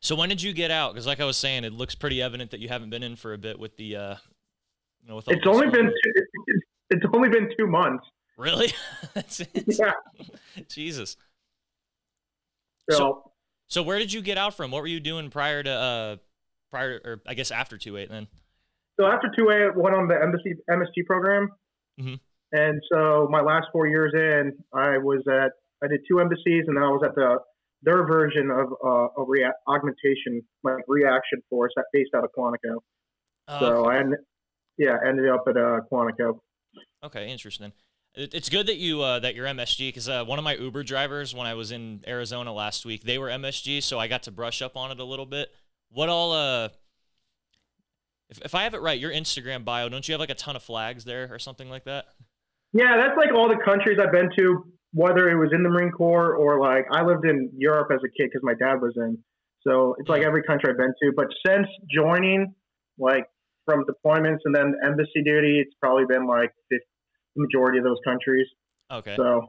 So when did you get out? Because like I was saying, it looks pretty evident that you haven't been in for a bit with the, with all It's the only been school. it's only been 2 months. Really? That's it. Yeah. Jesus. So, So so where did you get out from? What were you doing or I guess after 2-8 then? so after 2A, I went on the MSG program, Hmm. and so my last 4 years in, I did two embassies, and then I was at their version of augmentation, like reaction force that based out of Quantico. Oh, So okay. ended up at Quantico. Okay, interesting. It's good that you're MSG because one of my Uber drivers when I was in Arizona last week, they were MSG, so I got to brush up on it a little bit. What all if I have it right, your Instagram bio, don't you have like a ton of flags there or something like that? Yeah, that's like all the countries I've been to, whether it was in the Marine Corps or like I lived in Europe as a kid because my dad was in. So it's like Mm, every country I've been to. But since joining, like from deployments and then embassy duty, it's probably been like the majority of those countries. okay. So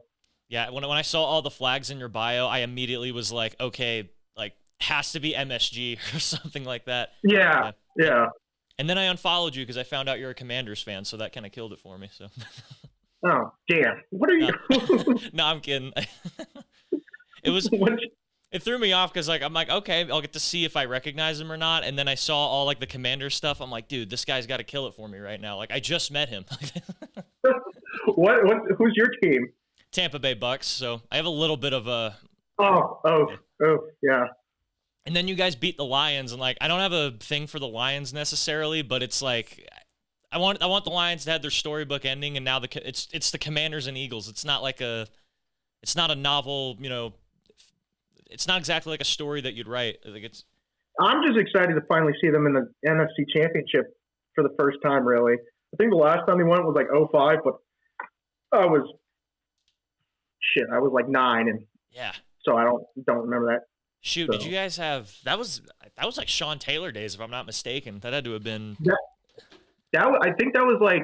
Yeah, when I saw all the flags in your bio, I immediately was like, okay, like has to be MSG or something like that. yeah, Yeah. And yeah. and then I unfollowed you because I found out you're a Commanders fan, so that kind of killed it for me. So Oh, damn. What are you? no, no, I'm kidding. It was what? it threw me off because like I'm like, okay, I'll get to see if I recognize him or not. And then I saw all like the Commander stuff. I'm like, dude, this guy's got to kill it for me right now. Like I just met him. What? Who's your team? Tampa Bay Bucks. So I have a little bit of a yeah. Oh, yeah. And then you guys beat the Lions, and like I don't have a thing for the Lions necessarily, but it's like I want the Lions to have their storybook ending, and now it's the Commanders and Eagles. It's not a novel, it's not exactly like a story that you'd write. Like it's I'm just excited to finally see them in the NFC Championship for the first time. Really, I think the last time they won was like '05, but I was I was like 9, and yeah. so I don't remember that. Shoot, did you So guys have that was like Sean Taylor days if I'm not mistaken. That had to have been that I think that was like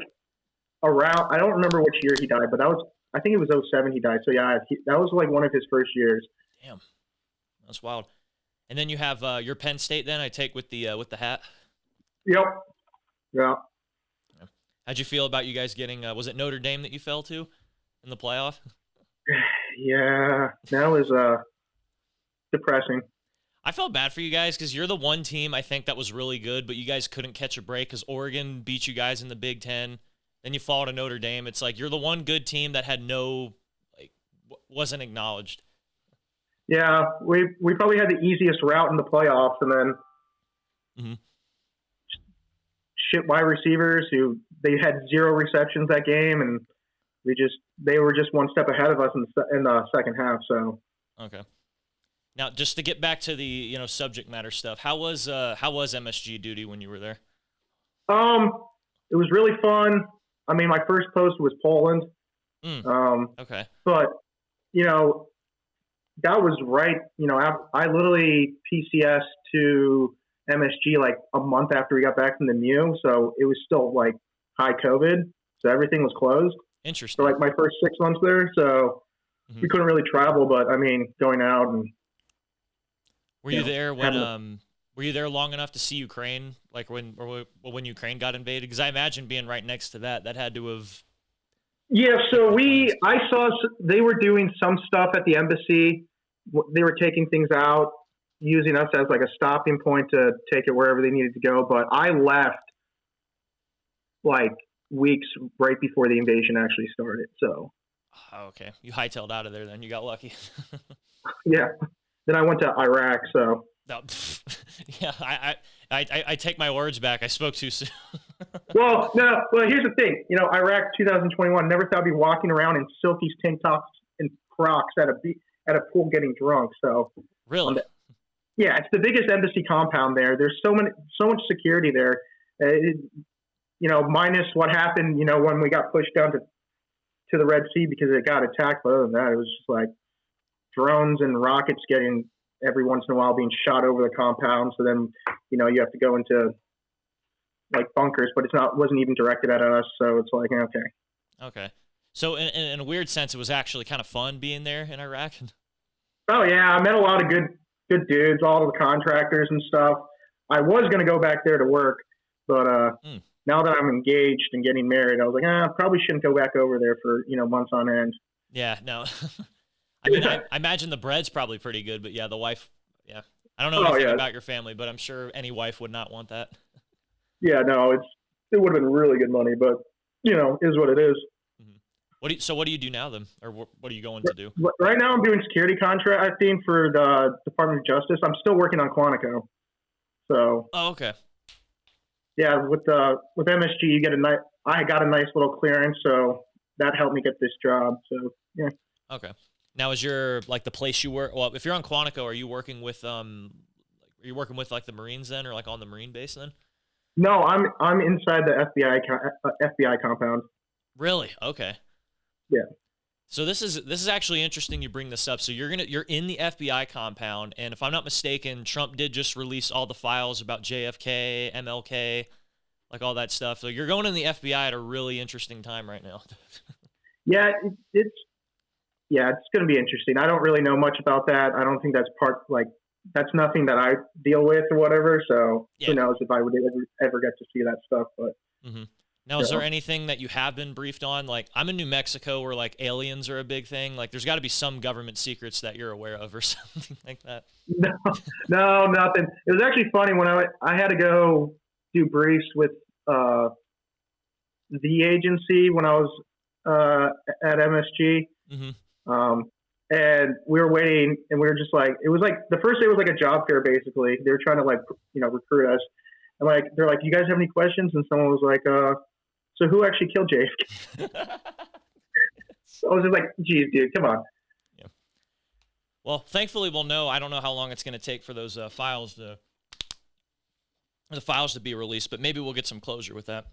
around. I don't remember which year he died, but I think it was '07 he died. So yeah, that was like one of his first years. damn. That's wild. And then you have your Penn State. Then I take with the hat. Yep. Yeah. Yeah. How'd you feel about you guys getting? Was it Notre Dame that you fell to in the playoff? Yeah. That was depressing. I felt bad for you guys because you're the one team I think that was really good, but you guys couldn't catch a break because Oregon beat you guys in the Big Ten. Then you fall to Notre Dame. It's like you're the one good team that had no, like, wasn't acknowledged. Yeah, we probably had the easiest route in the playoffs, and then Hmm. shit wide receivers who they had 0 receptions that game, and they were just one step ahead of us in the second half. So Okay. Now, just to get back to the subject matter stuff, how was MSG duty when you were there? um, it was really fun. I mean, my first post was Poland, Mm, um, okay. but you know that was right. I literally PCS to MSG like a month after we got back from the MU, so it was still like high COVID, so everything was closed for Interesting. like my first 6 months there. So Hmm. we couldn't really travel, but I mean, going out and Were you there when having were you there long enough to see Ukraine, like when Ukraine got invaded? Because I imagine being right next to that had to have yeah. kicked So your plans. I saw they were doing some stuff at the embassy. They were taking things out, using us as like a stopping point to take it wherever they needed to go. But I left like weeks right before the invasion actually started. So Oh, okay, you hightailed out of there. Then you got lucky. yeah. Then I went to Iraq. So No, yeah, I take my words back. I spoke too soon. well, no. Well, here's the thing. Iraq 2021. Never thought I'd be walking around in Silky's tank tops and Crocs at a pool getting drunk. So on Really? the, yeah, it's the biggest embassy compound there. There's so much security there. Minus what happened. When we got pushed down to the Red Sea because it got attacked. But other than that, it was just like drones and rockets getting every once in a while being shot over the compound. So then, you have to go into like bunkers, but wasn't even directed at us. So it's like, okay. Okay. So in a weird sense, it was actually kind of fun being there in Iraq. Oh yeah, I met a lot of good good dudes, all the contractors and stuff. I was going to go back there to work, but now that I'm engaged and getting married, I was like, I probably shouldn't go back over there for, months on end. Yeah, no. I mean, I imagine the bread's probably pretty good, but yeah, the wife, yeah. I don't know anything about your family, but I'm sure any wife would not want that. Yeah, no, it would have been really good money, but, is what it is. So what do you do now then? Or what are you going to do? Right now I'm doing security contracting for the Department of Justice. I'm still working on Quantico. So. Oh, okay. Yeah, with MSG, I got a nice little clearance, so that helped me get this job. So, yeah. Okay. Now, is your, like, the place you work, well, if you're on Quantico, are you working with like the Marines then, or like on the Marine base then? No, I'm inside the FBI compound. Really? Okay. Yeah. So this is actually interesting you bring this up. So you're in the FBI compound, and if I'm not mistaken, Trump did just release all the files about JFK, MLK, like all that stuff. So you're going in the FBI at a really interesting time right now. Yeah, it's going to be interesting. I don't really know much about that. I don't think that's nothing that I deal with or whatever. So who knows if I would ever get to see that stuff, but Now, is there anything that you have been briefed on? Like, I'm in New Mexico where, like, aliens are a big thing. Like, there's got to be some government secrets that you're aware of or something like that. No, nothing. It was actually funny when I had to go do briefs with the agency when I was at MSG. And we were waiting, and we were just like, it was like, the first day was like a job fair, basically. They were trying to, like, recruit us. And, like, they're like, you guys have any questions? And someone was like, so who actually killed JFK? So I was just like, geez, dude, come on. Yeah. Well, thankfully we'll know. I don't know how long it's going to take for those files to be released, but maybe we'll get some closure with that.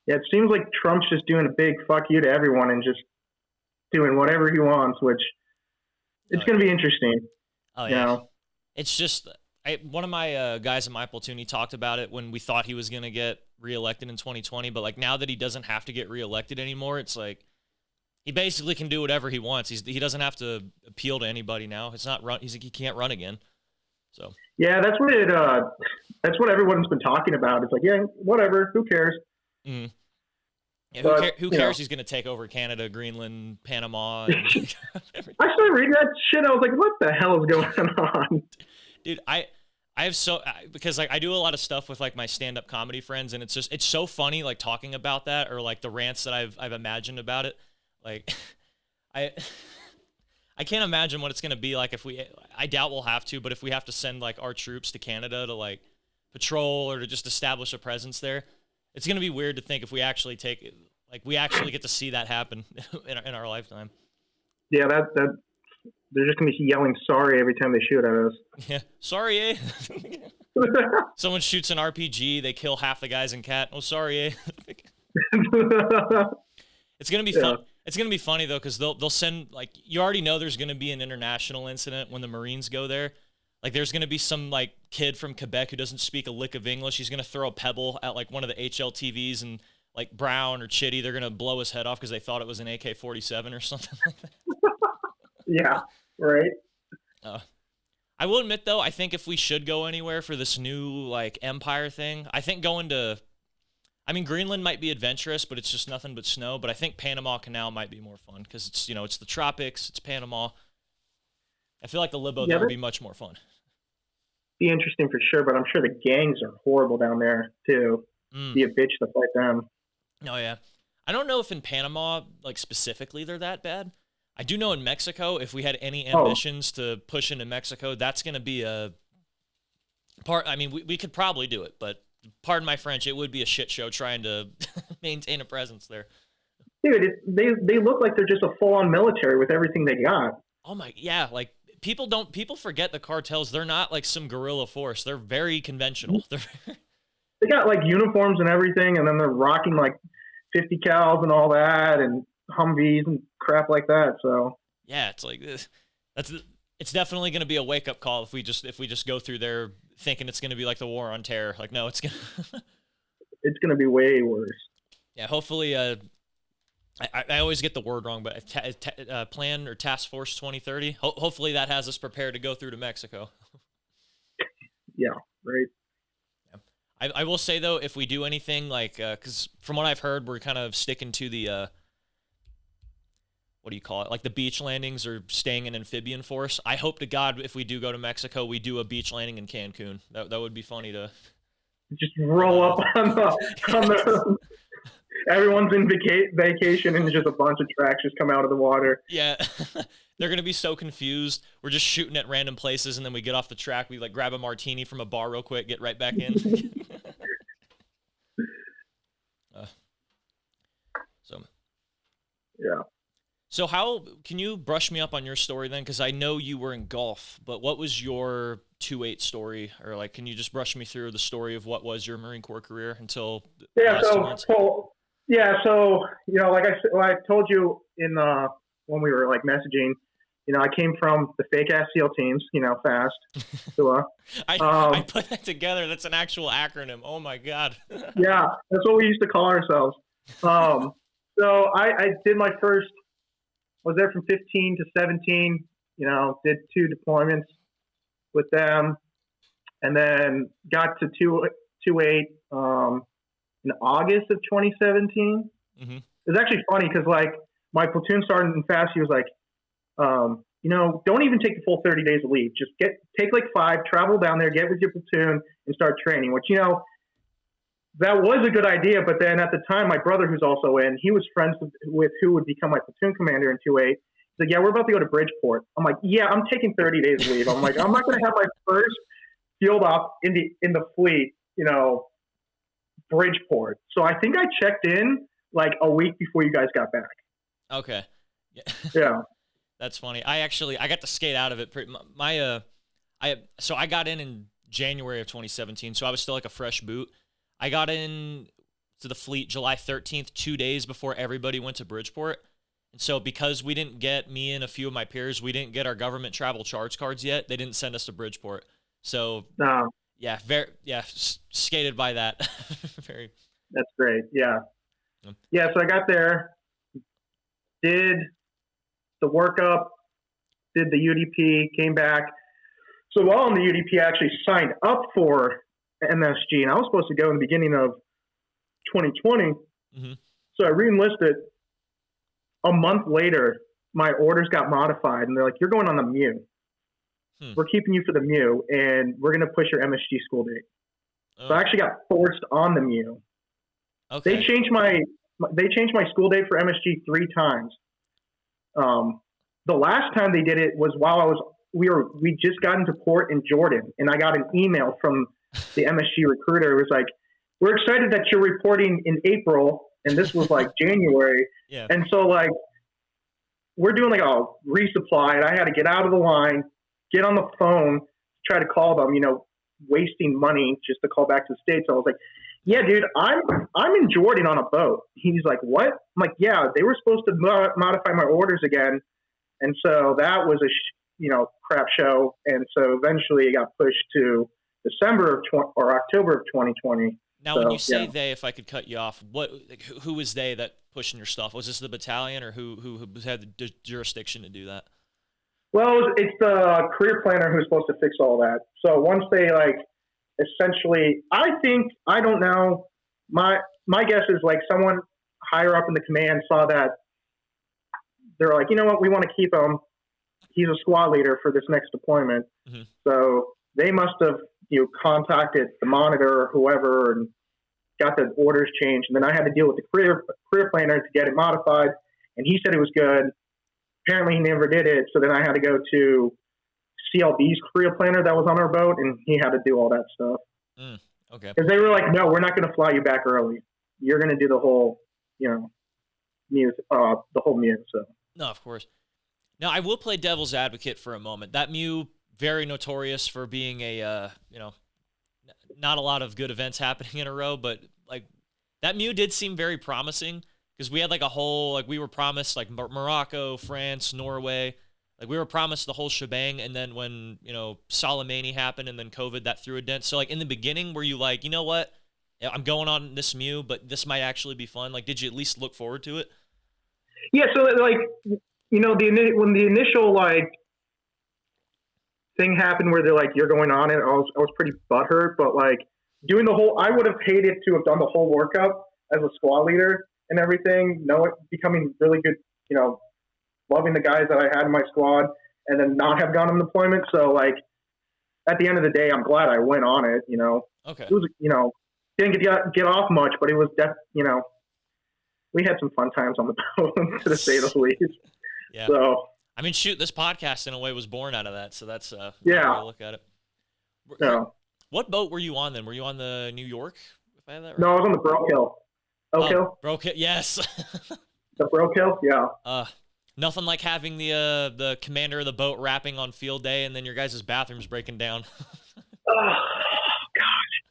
Yeah, it seems like Trump's just doing a big fuck you to everyone and just doing whatever he wants, which it's going to be interesting. Oh, yeah. It's just... one of my guys in my platoon, he talked about it when we thought he was going to get reelected in 2020. But, like, now that he doesn't have to get reelected anymore, it's like he basically can do whatever he wants. He doesn't have to appeal to anybody now. It's not run. He can't run again. So yeah, that's what everyone's been talking about. It's like, yeah, whatever. Who cares? Mm-hmm. Yeah, who cares? He's going to take over Canada, Greenland, Panama. And I started reading that shit. I was like, what the hell is going on? Dude, I have because like I do a lot of stuff with like my stand-up comedy friends, and it's so funny like talking about that, or like the rants that I've imagined about it. Like I can't imagine what it's gonna be like if I doubt we'll have to, but if we have to send like our troops to Canada to like patrol or to just establish a presence there, it's gonna be weird to think if we actually get to see that happen in our lifetime. Yeah, they're just going to be yelling sorry every time they shoot at us. Yeah. Sorry, eh? Someone shoots an RPG, they kill half the guys in CAT. Oh, sorry, eh? It's going to be fun. It's going to be funny, though, because they'll send, like, you already know there's going to be an international incident when the Marines go there. Like, there's going to be some, like, kid from Quebec who doesn't speak a lick of English. He's going to throw a pebble at, like, one of the HLTVs, and, like, Brown or Chitty, they're going to blow his head off because they thought it was an AK-47 or something like that. Yeah. Right. I will admit, though, I think if we should go anywhere for this new, like, empire thing, I think Greenland might be adventurous, but it's just nothing but snow. But I think Panama Canal might be more fun because it's, it's the tropics, it's Panama. I feel like the Libo there would be much more fun. Be interesting for sure, but I'm sure the gangs are horrible down there, too. Be a bitch to fight them. Oh, yeah. I don't know if in Panama, like, specifically they're that bad. I do know in Mexico, if we had any ambitions to push into Mexico, that's going to be a part. I mean, we could probably do it, but pardon my French, it would be a shit show trying to maintain a presence there. Dude, they look like they're just a full-on military with everything they got. Oh my, yeah. Like people forget the cartels. They're not like some guerrilla force. They're very conventional. They got like uniforms and everything, and then they're rocking like 50 cals and all that, and Humvees and crap like that. So yeah, it's like this. It's definitely going to be a wake up call if we just go through there thinking it's going to be like the War on Terror. Like, no, it's going to be way worse. Yeah, hopefully I always get the word wrong, but Plan or Task Force 2030. Hopefully that has us prepared to go through to Mexico. Yeah, right. I will say though, if we do anything like, because from what I've heard, we're kind of sticking to the what do you call it? Like the beach landings or staying in amphibian force. I hope to God if we do go to Mexico, we do a beach landing in Cancun. That would be funny to just roll up on the everyone's in vacation and just a bunch of tracks just come out of the water. Yeah. They're going to be so confused. We're just shooting at random places, and then we get off the track. We like grab a martini from a bar real quick, get right back in. So, yeah. So how can you brush me up on your story then? Because I know you were in golf, but what was your 2-8 story? Or like, can you just brush me through the story of what was your Marine Corps career until the last 2 months? So you know, like I told you in when we were like messaging, you know, I came from the fake ass SEAL teams, you know, fast. So, I put that together. That's an actual acronym. Oh my God. Yeah, that's what we used to call ourselves. So I did my first. Was there from 15 to 17. You know, did 2 deployments with them, and then got to 2-8 in August of 2017. Mm-hmm. It was actually funny because like my platoon sergeant in fast, he was like, you know, don't even take the full 30 days of leave. Just take like 5, travel down there, get with your platoon, and start training. Which, you know, that was a good idea. But then at the time, my brother, who's also in, he was friends with who would become my platoon commander in 2-8. He's like, yeah, we're about to go to Bridgeport. I'm like, yeah, I'm taking 30 days of leave. I'm like, I'm not going to have my first field op in the fleet, you know, Bridgeport. So I think I checked in like a week before you guys got back. Okay. Yeah. That's funny. I got to skate out of it. So I got in January of 2017. So I was still like a fresh boot. I got in to the fleet July 13th, 2 days before everybody went to Bridgeport. And so because we didn't get, me and a few of my peers, we didn't get our government travel charge cards yet. They didn't send us to Bridgeport. So skated by that. That's great. Yeah. Yeah. So I got there, did the workup, did the UDP, came back. So while on the UDP, I actually signed up for MSG, and I was supposed to go in the beginning of 2020. Mm-hmm. So I re-enlisted. A month later, my orders got modified, and they're like, you're going on the MEU. We're keeping you for the MEU, and we're going to push your MSG school date. Oh. So I actually got forced on the MEU. Okay. They changed my school date for MSG 3 times. The last time they did it was while we just got into port in Jordan, and I got an email from the MSG recruiter. It was like, we're excited that you're reporting in April, and this was like January. Yeah. And so like we're doing like a resupply, and I had to get out of the line, get on the phone, try to call them, you know, wasting money just to call back to the States. So I was like, yeah, dude, I'm in Jordan on a boat. He's like, what? I'm like, yeah, they were supposed to modify my orders again. And so that was a crap show. And so eventually it got pushed to December or October of 2020. Now, when you say they, if I could cut you off, who was they that pushing your stuff? Was this the battalion, or who had the jurisdiction to do that? Well, it's the career planner who's supposed to fix all that. So once they essentially, I don't know. My guess is like someone higher up in the command saw that. They're like, you know what, we want to keep him. He's a squad leader for this next deployment. Mm-hmm. So they must have contacted the monitor or whoever and got the orders changed. And then I had to deal with the career planner to get it modified. And he said it was good. Apparently he never did it. So then I had to go to CLB's career planner that was on our boat, and he had to do all that stuff. Okay. Because they were like, no, we're not going to fly you back early. You're going to do the whole, MEU. So. No, of course. Now, I will play devil's advocate for a moment. That MEU, very notorious for being a, not a lot of good events happening in a row, but like that MEU did seem very promising because we had like a whole, like we were promised like Morocco, France, Norway, like we were promised the whole shebang. And then when, Soleimani happened and then COVID, that threw a dent. So like in the beginning, were you like, you know what, I'm going on this MEU, but this might actually be fun. Like, did you at least look forward to it? Yeah, so like, when the initial like thing happened where they're like, you're going on it, I was pretty butthurt, but like doing the whole, I would have hated to have done the whole workup as a squad leader and everything, becoming really good, loving the guys that I had in my squad, and then not have gone on deployment. So like at the end of the day, I'm glad I went on it. Okay. It was, didn't get off much, but it was we had some fun times on the boat, to say the least. Yeah. So I mean, shoot, this podcast in a way was born out of that. So that's yeah. Way to look at it. No. What boat were you on then? Were you on the New York? If I have that right? No, I was on the Broke Hill. Oak Hill? Broke Hill, yes. The Broke Hill, yeah. Nothing like having the commander of the boat rapping on field day, and then your guys' bathrooms breaking down. Oh, gosh.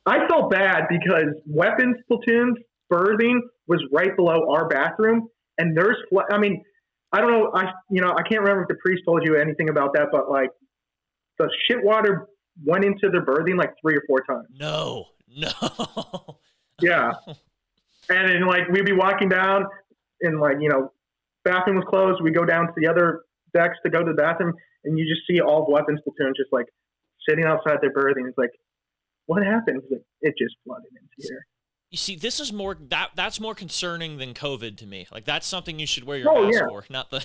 I felt bad because weapons platoons, berthing was right below our bathroom, and there's, I mean, I don't know, I can't remember if the priest told you anything about that, but like the shit water went into their berthing like 3 or 4 times. No. Yeah. And then like we'd be walking down and like, bathroom was closed. We go down to the other decks to go to the bathroom, and you just see all weapons platoon just like sitting outside their berthing. It's like, what happened? Like, it just flooded into here. You see, this is more that's more concerning than COVID to me. Like that's something you should wear your mask for, not the.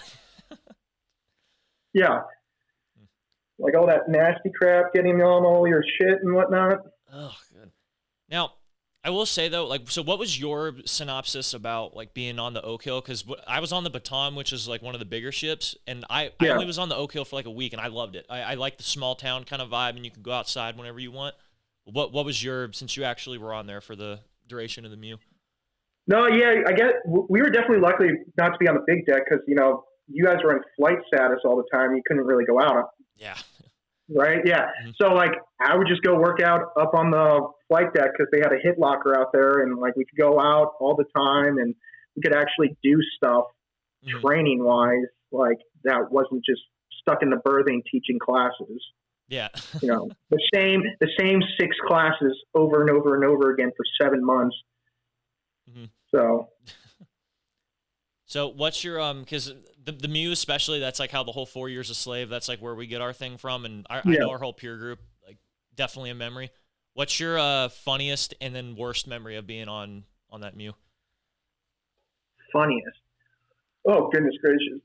Yeah. Like all that nasty crap getting on all your shit and whatnot. Oh, good. Now, I will say though, like, so what was your synopsis about like being on the Oak Hill? Because I was on the Baton, which is like one of the bigger ships, and I only was on the Oak Hill for like a week, and I loved it. I like the small town kind of vibe, and you can go outside whenever you want. What was since you actually were on there for the duration of the MEU? No, yeah, I guess we were definitely lucky not to be on the big deck because you guys were in flight status all the time. You couldn't really go out. Yeah. Right. Yeah. Mm-hmm. So like I would just go work out up on the flight deck because they had a hit locker out there, and like we could go out all the time, and we could actually do stuff training wise. Like that wasn't just stuck in the berthing teaching classes. Yeah. The same 6 classes over and over and over again for 7 months. Mm-hmm. So what's your because the MEU especially, that's like how the whole 4 years a slave, that's like where we get our thing from, and I know our whole peer group, like definitely a memory. What's your funniest and then worst memory of being on that MEU? Funniest? Oh goodness gracious!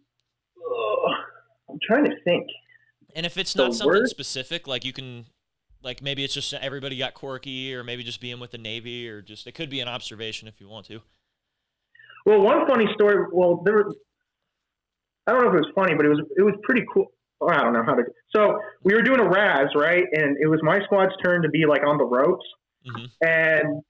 I'm trying to think. And if it's not something specific, like you can, like maybe it's just everybody got quirky, or maybe just being with the Navy, or just it could be an observation if you want to. Well, one funny story. Well, I don't know if it was funny, but it was pretty cool. I don't know how to. So we were doing a RAS, right? And it was my squad's turn to be like on the ropes. Mm-hmm. And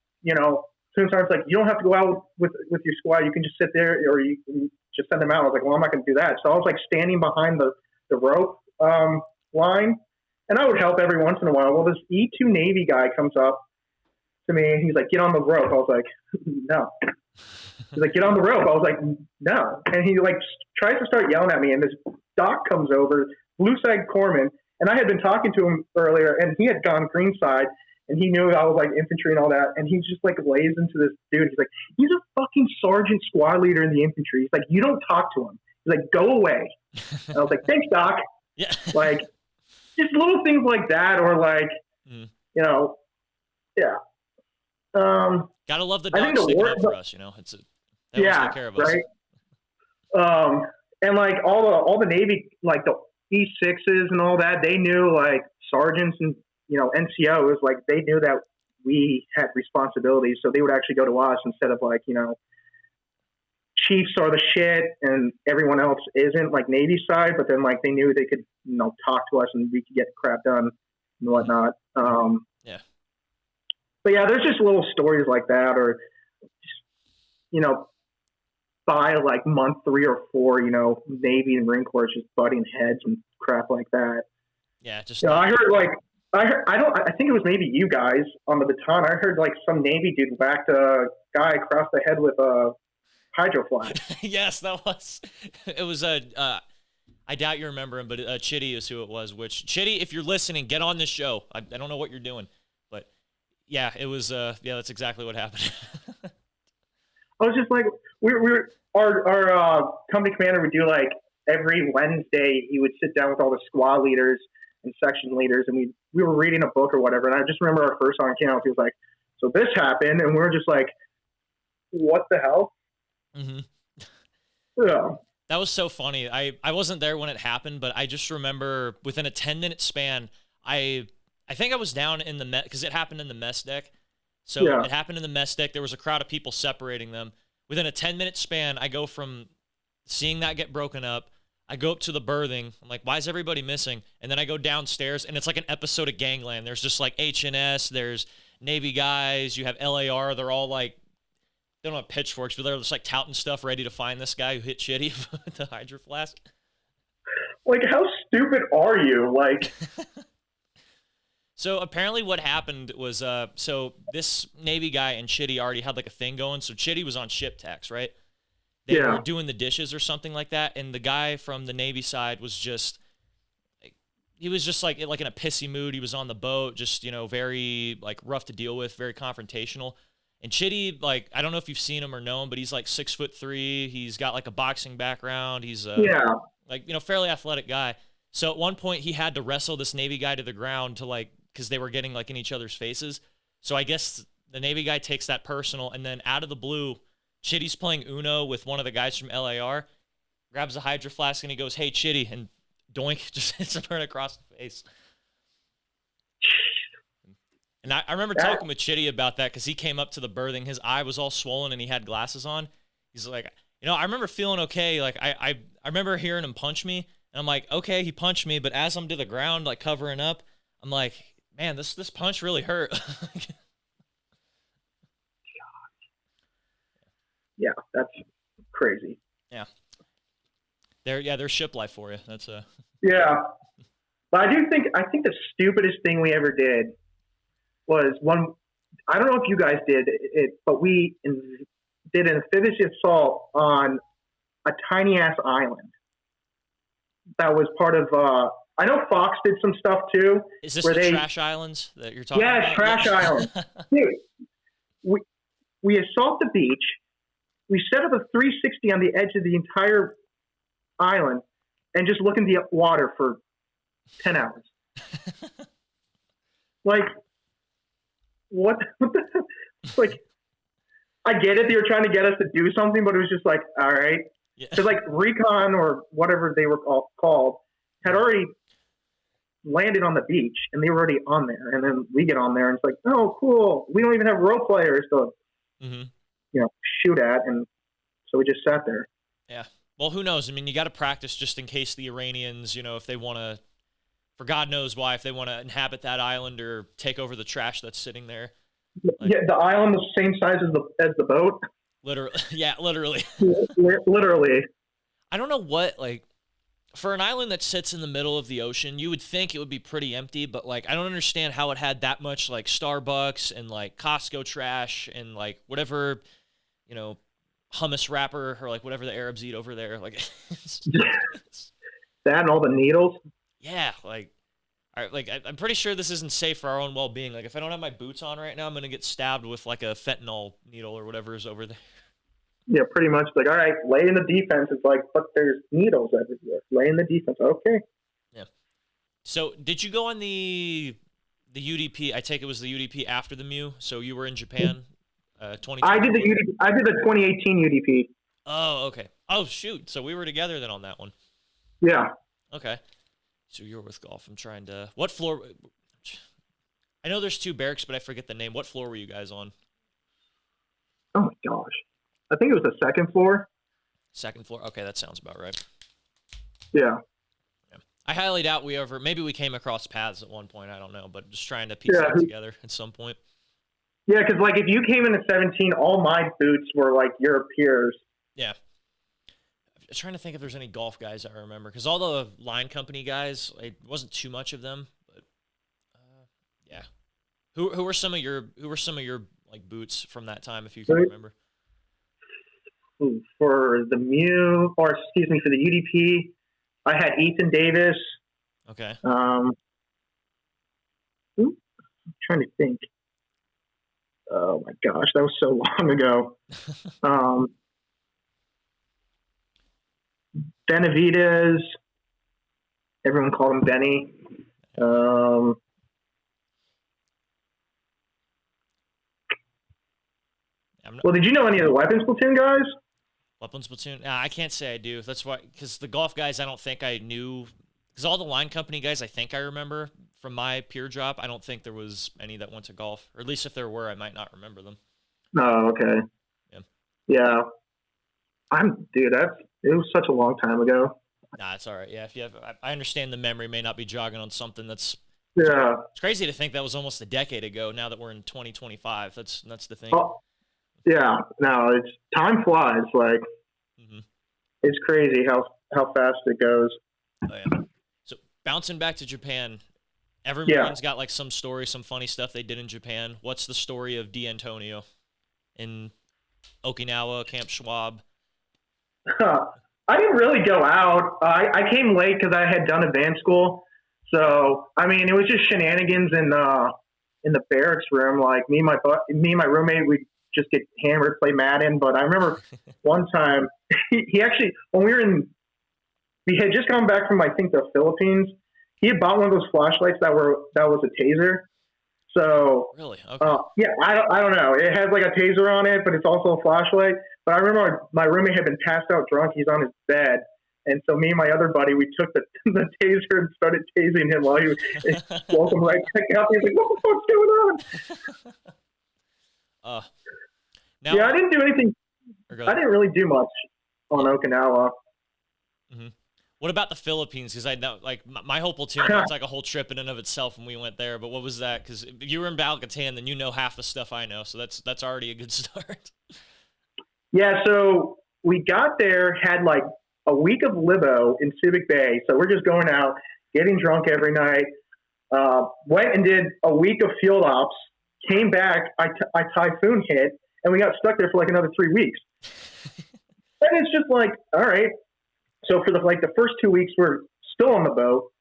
sometimes like you don't have to go out with your squad. You can just sit there, or you can just send them out. I was like, well, I'm not going to do that. So I was like standing behind the rope line, and I would help every once in a while. Well, this E2 Navy guy comes up to me, and he's like, "Get on the rope." I was like, "No." He's like, "Get on the rope." I was like, "No." And he like tries to start yelling at me, and this doc comes over, blue side corpsman, and I had been talking to him earlier, and he had gone green side, and he knew I was like infantry and all that, and he just like lays into this dude. He's like, "He's a fucking sergeant squad leader in the infantry." He's like, "You don't talk to him." He's like, "Go away." And I was like, "Thanks, doc." Yeah. Like just little things like that, or like yeah. Gotta love the docs sticking up for us, they take care of us. Right. And like all the Navy, like the E6s and all that, they knew like sergeants and NCOs, like they knew that we had responsibilities, so they would actually go to us instead of like chiefs are the shit and everyone else isn't, like Navy side. But then like they knew they could talk to us and we could get crap done and whatnot. Yeah. But yeah, there's just little stories like that, or by like month 3 or 4, Navy and Marine Corps just butting heads and crap like that. Yeah, just I think it was maybe you guys on the Baton. I heard like some Navy dude whacked a guy across the head with a hydro flask. Yes, it was I doubt you remember him, but Chitty is who it was. Which Chitty, if you're listening, get on this show. I don't know what you're doing, but yeah, it was. Yeah, that's exactly what happened. I was just like, our company commander would do like every Wednesday. He would sit down with all the squad leaders and section leaders, and we were reading a book or whatever. And I just remember our first on camp. He was like, "So this happened," and we were just like, "What the hell?" Mm-hmm. Yeah. That was so funny. I wasn't there when it happened, but I just remember within a 10-minute span, I think I was down in the mess because it happened in the mess deck. So Yeah. it happened in the mess deck. There was a crowd of people separating them. Within a 10-minute span, I go from seeing that get broken up. I go up to the berthing. I'm like, why is everybody missing? And then I go downstairs, and it's like an episode of Gangland. There's just like HNS. There's Navy guys. You have LAR. They're all like, they don't have pitchforks, but they're just like touting stuff, ready to find this guy who hit Chitty with the Hydro Flask. Like, how stupid are you? Like, so apparently what happened was, so this Navy guy and Chitty already had like a thing going. So Chitty was on ship tax, right? They Yeah. were doing the dishes or something like that. And the guy from the Navy side was just, he was just like in a pissy mood. He was on the boat, just, you know, very like rough to deal with, very confrontational. And Chitty, like, I don't know if you've seen him or know him, but he's like 6'3". He's got like a boxing background. He's like, you know, fairly athletic guy. So at one point he had to wrestle this Navy guy to the ground to like, because they were getting like in each other's faces. So I guess the Navy guy takes that personal, and then out of the blue, Chitty's playing Uno with one of the guys from LAR, grabs a Hydro Flask, and he goes, "Hey, Chitty," and doink, just hits him right across the face. And I remember talking with Chitty about that because he came up to the berthing. His eye was all swollen and he had glasses on. He's like, you know, I remember feeling okay. Like, I remember hearing him punch me. And I'm like, okay, he punched me. But as I'm to the ground, like covering up, I'm like, man, this punch really hurt. yeah, that's crazy. Yeah. They're ship life for you. That's Yeah. But I think the stupidest thing we ever did was one. I don't know if you guys did it, but we did an amphibious assault on a tiny ass island that was part of. I know Fox did some stuff too. Is this the Trash Islands that you're talking about? Yes, Trash Island. Dude, we assault the beach. We set up a 360 on the edge of the entire island and just look in the water for 10 hours. Like, what the, like, I get it. They were trying to get us to do something, but it was just like, all right. Because like Recon or whatever they were called had already landed on the beach and they were already on there. And then we get on there and it's like, oh, cool. We don't even have role players to, you know, shoot at. And so we just sat there. Yeah. Well, who knows? I mean, you got to practice just in case the Iranians, you know, if they want to, for God knows why, if they want to inhabit that island or take over the trash that's sitting there. Like, yeah, the island is the same size as the boat. Literally. Yeah, literally. Literally. I don't know what, like, for an island that sits in the middle of the ocean, you would think it would be pretty empty, but, like, I don't understand how it had that much, like, Starbucks and, like, Costco trash and, like, whatever, you know, hummus wrapper or, like, whatever the Arabs eat over there. Like, that and all the needles. Yeah, like, all right, like I'm pretty sure this isn't safe for our own well-being. Like, if I don't have my boots on right now, I'm gonna get stabbed with like a fentanyl needle or whatever is over there. Yeah, pretty much. Like, all right, lay in the defense. It's like, but there's needles everywhere. Lay in the defense. Okay. Yeah. So, did you go on the UDP? I take it was the UDP after the MU. So you were in Japan. 2020. I did the UDP. I did the 2018 UDP. Oh, okay. Oh, shoot. So we were together then on that one. Yeah. Okay. So you were with golf. I'm trying to. What floor? I know there's two barracks, but I forget the name. What floor were you guys on? Oh my gosh. I think it was the second floor. Second floor. Okay, that sounds about right. Yeah. I highly doubt maybe we came across paths at one point. I don't know, but just trying to piece that together at some point. Yeah, because like if you came in at 17, all my boots were like your peers. Yeah. I'm trying to think if there's any golf guys I remember, because all the line company guys, it wasn't too much of them, but yeah. Who were some of your like boots from that time, if you can remember? For the MU, or excuse me, for the UDP, I had Ethan Davis. Okay. I'm trying to think. Oh my gosh, that was so long ago. Benavides. Everyone called him Benny. Well, did you know any of the Weapons Platoon guys? Weapons Platoon? I can't say I do. That's why, because the golf guys, I don't think I knew. Because all the line company guys, I think I remember from my peer job. I don't think there was any that went to golf, or at least if there were, I might not remember them. Oh, okay. Yeah. It was such a long time ago. Nah, it's all right. Yeah, if you have, I understand the memory may not be jogging on something that's. Yeah. It's crazy to think that was almost a decade ago. Now that we're in 2025, that's the thing. Oh, yeah. No, time flies. Like, it's crazy how fast it goes. Oh, yeah. So bouncing back to Japan, everyone's got like some story, some funny stuff they did in Japan. What's the story of D'Antonio in Okinawa, Camp Schwab? I didn't really go out. I came late because I had done advanced school. So, I mean, it was just shenanigans in the barracks room. Like me and my roommate, we'd just get hammered, play Madden. But I remember one time he actually, when we had just gone back from, I think, the Philippines, he had bought one of those flashlights that was a taser. So, really? Okay. Yeah, I don't know. It has like a taser on it, but it's also a flashlight. But I remember my roommate had been passed out drunk. He's on his bed. And so me and my other buddy, we took the taser and started tasing him while he woke him right back up. He was like, what the fuck's going on? Now, I didn't do anything. I didn't really do much on Okinawa. Mm-hmm. What about the Philippines? Because I know, like, my whole platoon, it's like a whole trip in and of itself when we went there. But what was that? Because if you were in Balgatan, then you know half the stuff I know. So that's already a good start. Yeah, so we got there, had like a week of libo in Civic Bay. So we're just going out, getting drunk every night. Went and did a week of field ops, came back, I typhoon hit, and we got stuck there for like another 3 weeks. And it's just like, all right. So for the first 2 weeks, we're still on the boat.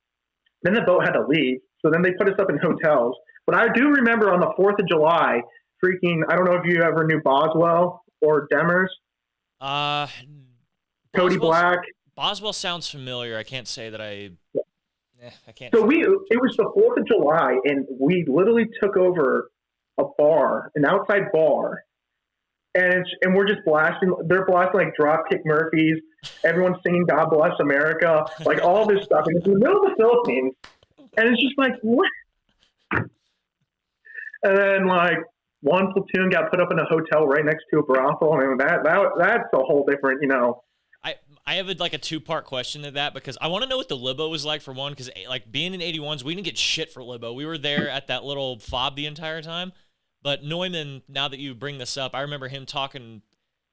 Then the boat had to leave. So then they put us up in hotels. But I do remember on the 4th of July, I don't know if you ever knew Boswell or Demers. Cody Black. Boswell sounds familiar. I can't say that I can't. So it was the 4th of July, and we literally took over a bar, an outside bar, and we're just blasting. They're blasting like Dropkick Murphys. Everyone's singing "God Bless America," like all this stuff, and it's in the middle of the Philippines, and it's just like what? And then like one platoon got put up in a hotel right next to a brothel. I mean that's a whole different, I have a 2-part question to that because I want to know what the libo was like for one, because like being in 81s, we didn't get shit for libo. We were there at that little fob the entire time. But Neumann, now that you bring this up, I remember him talking,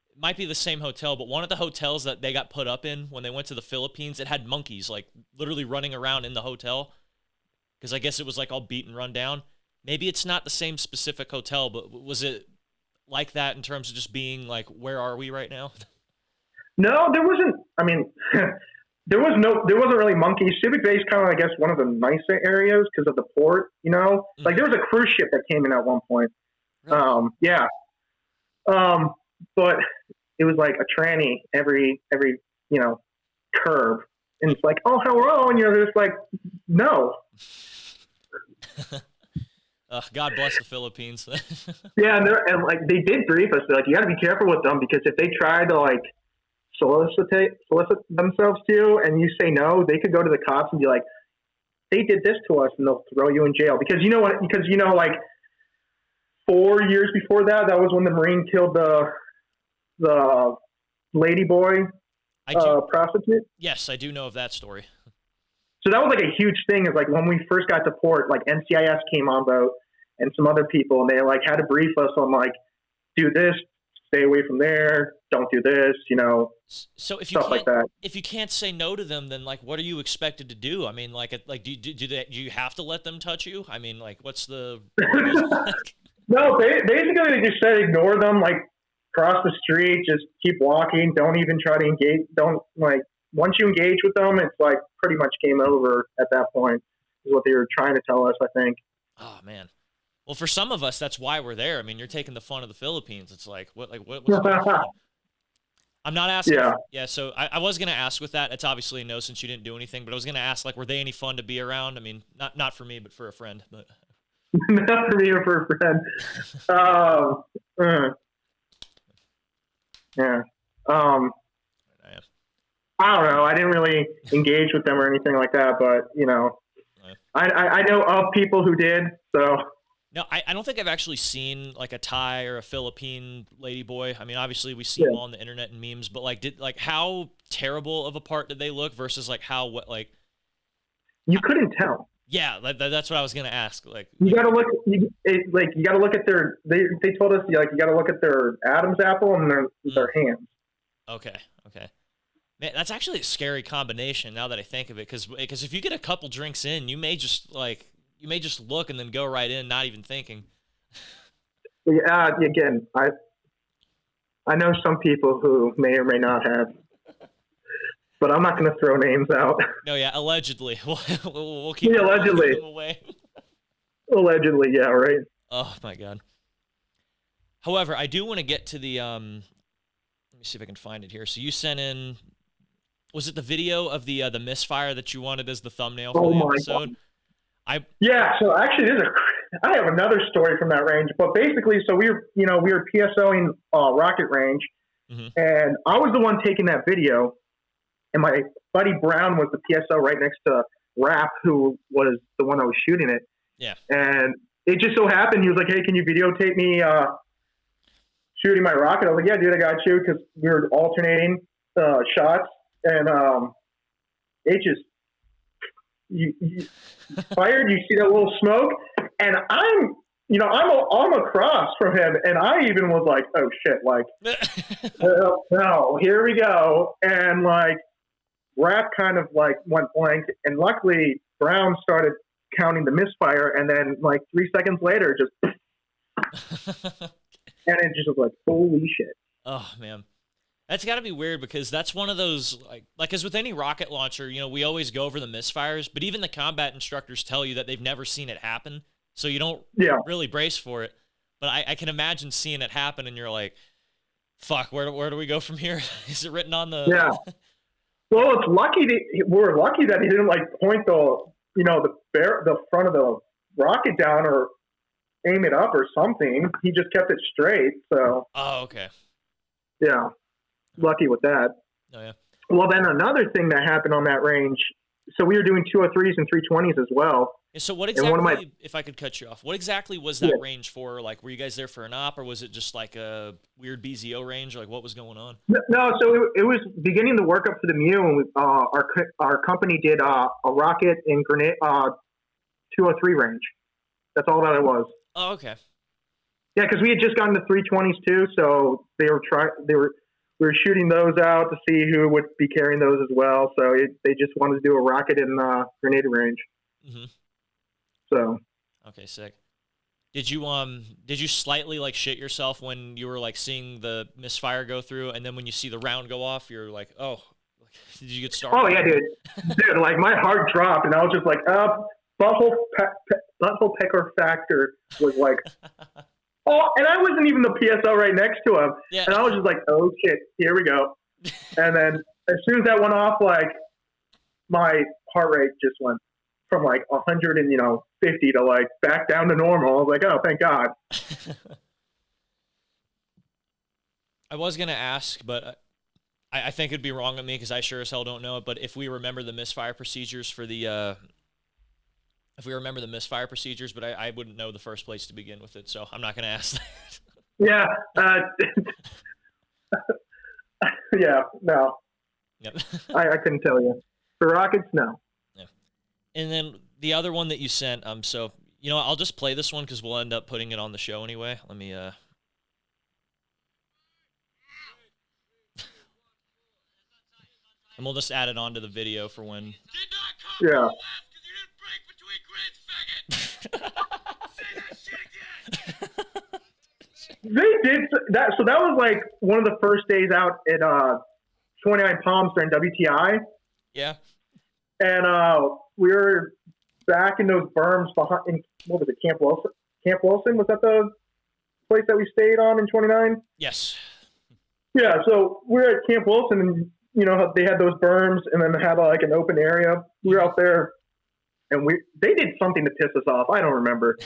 it might be the same hotel, but one of the hotels that they got put up in when they went to the Philippines, it had monkeys like literally running around in the hotel because I guess it was like all beat and run down. Maybe it's not the same specific hotel, but was it like that in terms of just being like, where are we right now? No, there wasn't. I mean, there wasn't really monkeys. Civic Bay is kind of, I guess, one of the nicer areas because of the port. Like there was a cruise ship that came in at one point. Really? Yeah. But it was like a tranny every curve, and it's like, oh, hello, and you're just like, no. God bless the Philippines. Yeah, and like they did brief us. They're like, you got to be careful with them because if they try to like solicit themselves to you and you say no, they could go to the cops and be like, they did this to us, and they'll throw you in jail. Because like 4 years before that was when the Marine killed the lady boy prostitute. Yes, I do know of that story. So that was like a huge thing. Is like when we first got to port, like NCIS came on boat and some other people, and they like had to brief us on like, do this, stay away from there, don't do this, So if stuff like that. If you can't say no to them, then like, what are you expected to do? I mean, do you have to let them touch you? I mean, like, what's the? No, basically they just said ignore them, like cross the street, just keep walking, don't even try to engage. Don't like once you engage with them, it's like pretty much game over at that point. Is what they were trying to tell us, I think. Oh man. Well, for some of us, that's why we're there. I mean, you're taking the fun of the Philippines. It's like what's going on? I'm not asking. Yeah. Yeah. So I was gonna ask with that. It's obviously a no since you didn't do anything. But I was gonna ask like, were they any fun to be around? I mean, not for me, but for a friend. But Not for me or for a friend. Yeah. I don't know. I didn't really engage with them or anything like that, but I know of people who did. So. No, I don't think I've actually seen like a Thai or a Philippine ladyboy. I mean, obviously we see them all on the internet and memes, but like, how terrible of a part did they look versus like you couldn't tell. Yeah, that's what I was gonna ask. Like, you gotta look. You gotta look at their. They told us you gotta look at their Adam's apple and their hands. Okay. Man, that's actually a scary combination now that I think of it, because if you get a couple drinks in, you may just look and then go right in, not even thinking. Yeah. Again, I know some people who may or may not have, but I'm not going to throw names out. No, yeah, allegedly. We'll keep allegedly them away. Allegedly, yeah, right. Oh my God. However, I do want to get to the let me see if I can find it here. So you sent in, was it the video of the misfire that you wanted as the thumbnail for the episode? God. Yeah, so actually I have another story from that range, but basically, so we were PSOing Rocket Range, and I was the one taking that video, and my buddy Brown was the PSO right next to Rap, who was the one that was shooting it. Yeah. And it just so happened, he was like, hey, can you videotape me shooting my rocket? I was like, yeah, dude, I got you, because we were alternating shots, and it just, you fired, you see that little smoke, and I'm across from him, and I even was like, oh shit, like, no, here we go, and like, Rap kind of like went blank, and luckily Brown started counting the misfire, and then like 3 seconds later, just, and it just was like, holy shit. Oh man. That's got to be weird, because that's one of those, like as with any rocket launcher, we always go over the misfires, but even the combat instructors tell you that they've never seen it happen, so you don't really brace for it. But I can imagine seeing it happen, and you're like, fuck, where do we go from here? Is it written on the... Yeah. Well, we're lucky that he didn't like point the front of the rocket down or aim it up or something. He just kept it straight, so... Oh, okay. Yeah. Lucky with that. Oh, yeah. Well, then another thing that happened on that range, so we were doing 203s and 320s as well. Yeah, so what exactly, if I could cut you off, what exactly was that range for? Like, were you guys there for an op, or was it just like a weird BZO range? Like, what was going on? No, so it was beginning the work up for the MEU, and our company did a rocket in grenade 203 range. That's all that it was. Oh, okay. Yeah, because we had just gotten the 320s too, so we were shooting those out to see who would be carrying those as well. So they just wanted to do a rocket in grenade range. Mm-hmm. So. Okay, sick. Did you slightly like shit yourself when you were like seeing the misfire go through, and then when you see the round go off, you're like, oh, did you get started? Oh yeah, dude, like my heart dropped, and I was just like, butthole pecker factor was like. Oh, and I wasn't even the PSO right next to him. Yeah. And I was just like, oh, shit, here we go. And then as soon as that went off, like, my heart rate just went from, like, 150 to, like, back down to normal. I was like, oh, thank God. I was going to ask, but I think it'd be wrong of me because I sure as hell don't know it, but if we remember the misfire procedures for the but I wouldn't know the first place to begin with it, so I'm not going to ask that. Yeah. Yeah, no. Yep. I couldn't tell you. For rockets, no. Yeah. And then the other one that you sent, so, I'll just play this one because we'll end up putting it on the show anyway. Let me, and we'll just add it onto the video for when. Yeah. They did that, so that was like one of the first days out at 29 Palms during WTI. Yeah. And we were back in those berms behind, what was it, Camp Camp Wilson. Was that the place that we stayed on in 29? Yes. Yeah, so we're at Camp Wilson, and they had those berms, and then they had like an open area. We were out there, and they did something to piss us off. I don't remember.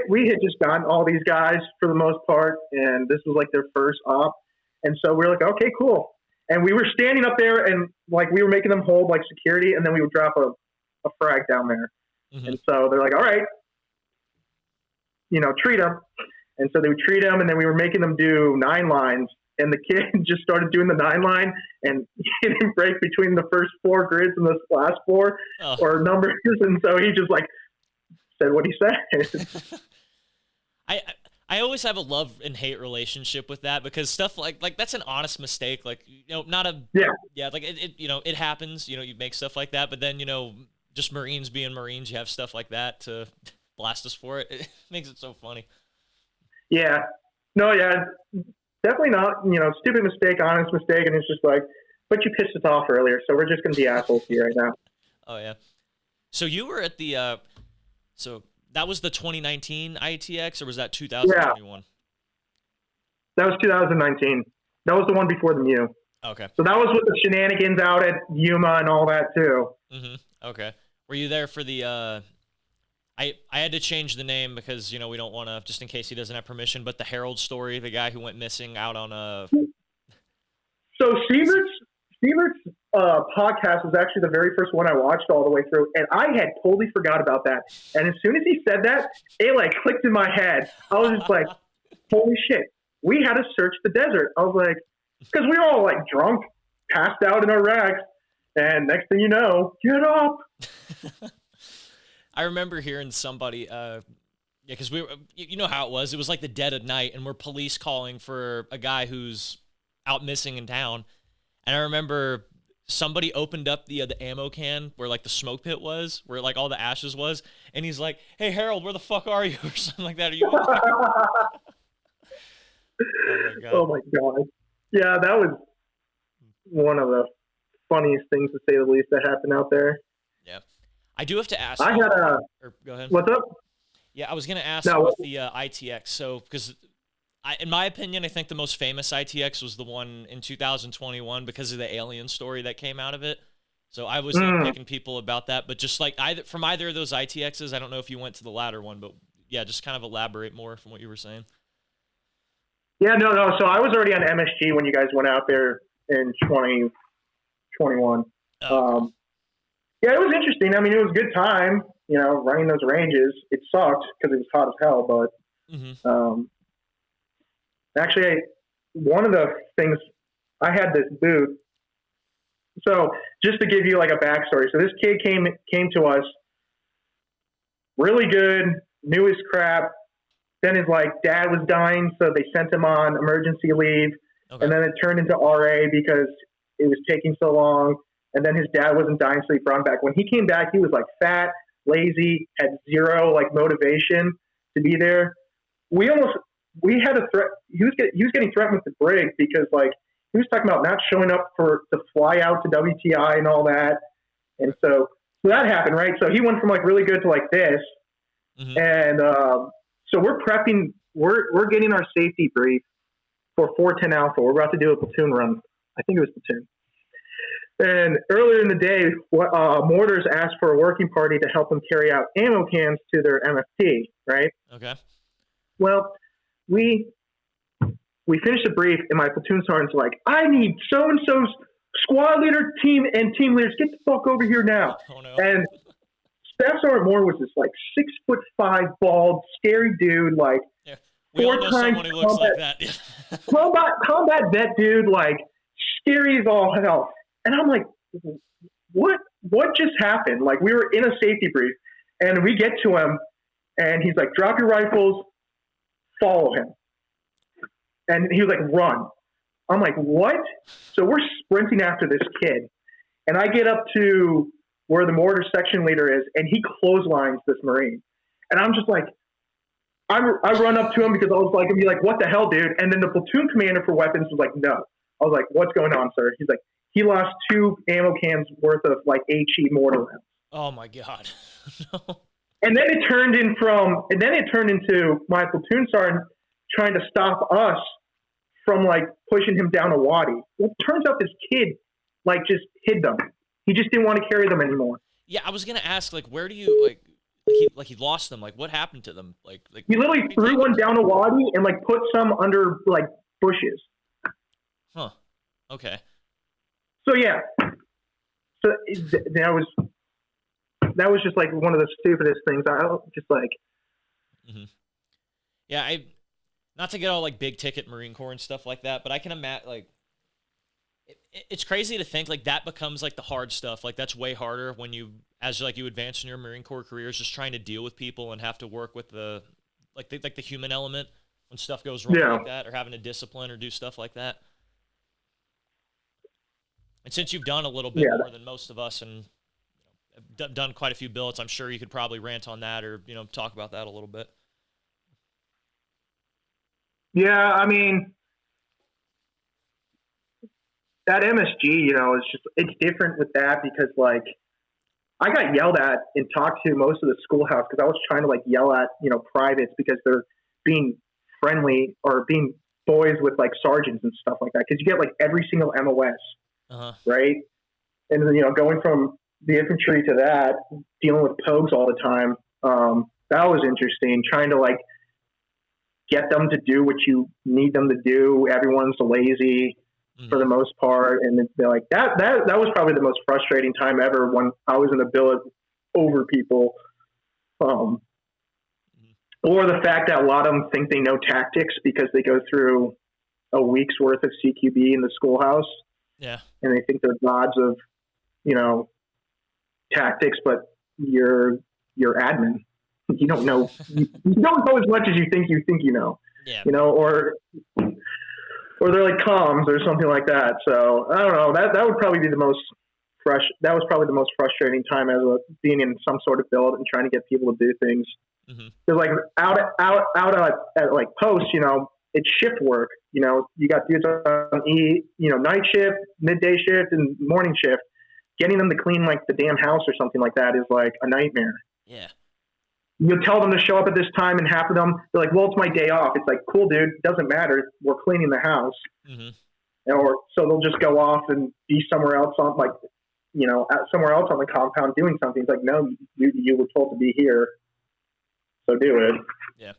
We had just gotten all these guys for the most part, and this was like their first op, and so we were like, okay, cool. And we were standing up there, and like we were making them hold like security, and then we would drop a frag down there, and so they're like, all right, treat them. And so they would treat them, and then we were making them do 9 lines. And the kid just started doing the 9 line, and he didn't break between the first 4 grids and the last 4 or numbers. And so he just like said what he said. I always have a love and hate relationship with that, because stuff like that's an honest mistake. Like, not a, like it happens, you make stuff like that, but then, just Marines being Marines, you have stuff like that to blast us for it. It makes it so funny. Yeah. No, yeah. Definitely not, stupid mistake, honest mistake, and it's just like, but you pissed us off earlier, so we're just going to be assholes here right now. Oh, yeah. So you were at the, so that was the 2019 ITX, or was that 2021? Yeah. That was 2019. That was the one before the Mew. Okay. So that was with the shenanigans out at Yuma and all that, too. Okay. Were you there for the, I had to change the name because, we don't want to, just in case he doesn't have permission, but the Harold story, the guy who went missing out on a... So Sievert's podcast was actually the very first one I watched all the way through, and I had totally forgot about that. And as soon as he said that, it like clicked in my head. I was just like, holy shit, we had to search the desert. I was like, because we were all like drunk, passed out in our racks, and next thing you know, get up. I remember hearing somebody, because we were, you know how it was. It was like the dead of night, and we're police calling for a guy who's out missing in town. And I remember somebody opened up the ammo can where like the smoke pit was, where like all the ashes was, and he's like, "Hey Harold, where the fuck are you?" or something like that. Are you? Oh my god! Yeah, that was one of the funniest things, to say the least, that happened out there. Yeah. I do have to ask. I had a. Go ahead. What's up? Yeah, I was going to ask with the ITX. So, because in my opinion, I think the most famous ITX was the one in 2021 because of the alien story that came out of it. So I was picking people about that, but just like from either of those ITXs, I don't know if you went to the latter one, but yeah, just kind of elaborate more from what you were saying. Yeah, no. So I was already on MSG when you guys went out there in 2021. Oh, yeah, it was interesting. I mean, it was a good time, running those ranges. It sucked because it was hot as hell, but actually, one of the things, I had this booth. So just to give you like a backstory. So this kid came to us, really good, knew his crap. Then his dad was dying, so they sent him on emergency leave. Okay. And then it turned into RA because it was taking so long. And then his dad wasn't dying, so he brought him back. When he came back, he was fat, lazy, had zero motivation to be there. We had a threat. He was getting threatened with the brig because he was talking about not showing up to fly out to WTI and all that. And so that happened, right? So he went from really good to this. Mm-hmm. And so we're prepping. We're getting our safety brief for 410 Alpha. We're about to do a platoon run. I think it was platoon. And earlier in the day, Mortars asked for a working party to help them carry out ammo cans to their MFT, right? Okay. Well, we finished the brief, and my platoon sergeant's like, I need so-and-so's squad leader, team leaders. Get the fuck over here now. Oh, no. And Staff Sergeant Moore was this 6'5", bald, scary dude, yeah. We all know someone who looks like that. combat vet dude, scary as all hell. And I'm like, what just happened? We were in a safety brief, and we get to him, and he's like, drop your rifles, follow him. And he was like, run. I'm like, what? So we're sprinting after this kid. And I get up to where the mortar section leader is, and he clotheslines this Marine. And I'm just like, I run up to him because I was like, what the hell, dude? And then the platoon commander for weapons was like, no. I was like, what's going on, sir? He's like, he lost 2 ammo cans worth of HE mortar rounds. Oh my God. No. And then it turned into my platoon sergeant trying to stop us from like pushing him down a wadi. Well, it turns out this kid like just hid them. He just didn't want to carry them anymore. Yeah, I was gonna ask, like, where do you he lost them? Like, what happened to them? Like he literally threw one down a wadi and like put some under like bushes. Huh. Okay. So yeah. So that was just like one of the stupidest things. I just like. Mm-hmm. Yeah, not to get all like big ticket Marine Corps and stuff like that, but I can imagine like it's crazy to think like that becomes like the hard stuff. Like that's way harder when you advance in your Marine Corps careers, just trying to deal with people and have to work with the human element when stuff goes wrong like that, or having to discipline or do stuff like that. And since you've done a little bit more than most of us and done quite a few billets, I'm sure you could probably rant on that or talk about that a little bit. Yeah, I mean, that MSG, it's different with that because, like, I got yelled at and talked to most of the schoolhouse because I was trying to, like, yell at, privates because they're being friendly or being boys with, like, sergeants and stuff like that. Because you get, like, every single MOS, right? And, going from the infantry to that, dealing with pogues all the time, that was interesting. Trying to, like, get them to do what you need them to do. Everyone's lazy for the most part. And they're like, that was probably the most frustrating time ever when I was in the billet over people. Or the fact that a lot of them think they know tactics because they go through a week's worth of CQB in the schoolhouse. Yeah. And they think they're gods of, tactics, but you're admin. You don't know. You don't know as much as you think you know. Yeah. Or they're like comms or something like that. So I don't know. That would probably be the most That was probably the most frustrating time as being in some sort of build and trying to get people to do things. Because like out at like post, it's shift work. You got dudes on night shift, midday shift, and morning shift. Getting them to clean like the damn house or something like that is like a nightmare. Yeah. You tell them to show up at this time, and half of them, they're like, well, it's my day off. It's like, cool, dude. Doesn't matter. We're cleaning the house. Or so they'll just go off and be somewhere else on somewhere else on the compound doing something. It's like, no, you were told to be here. So do it. Yeah.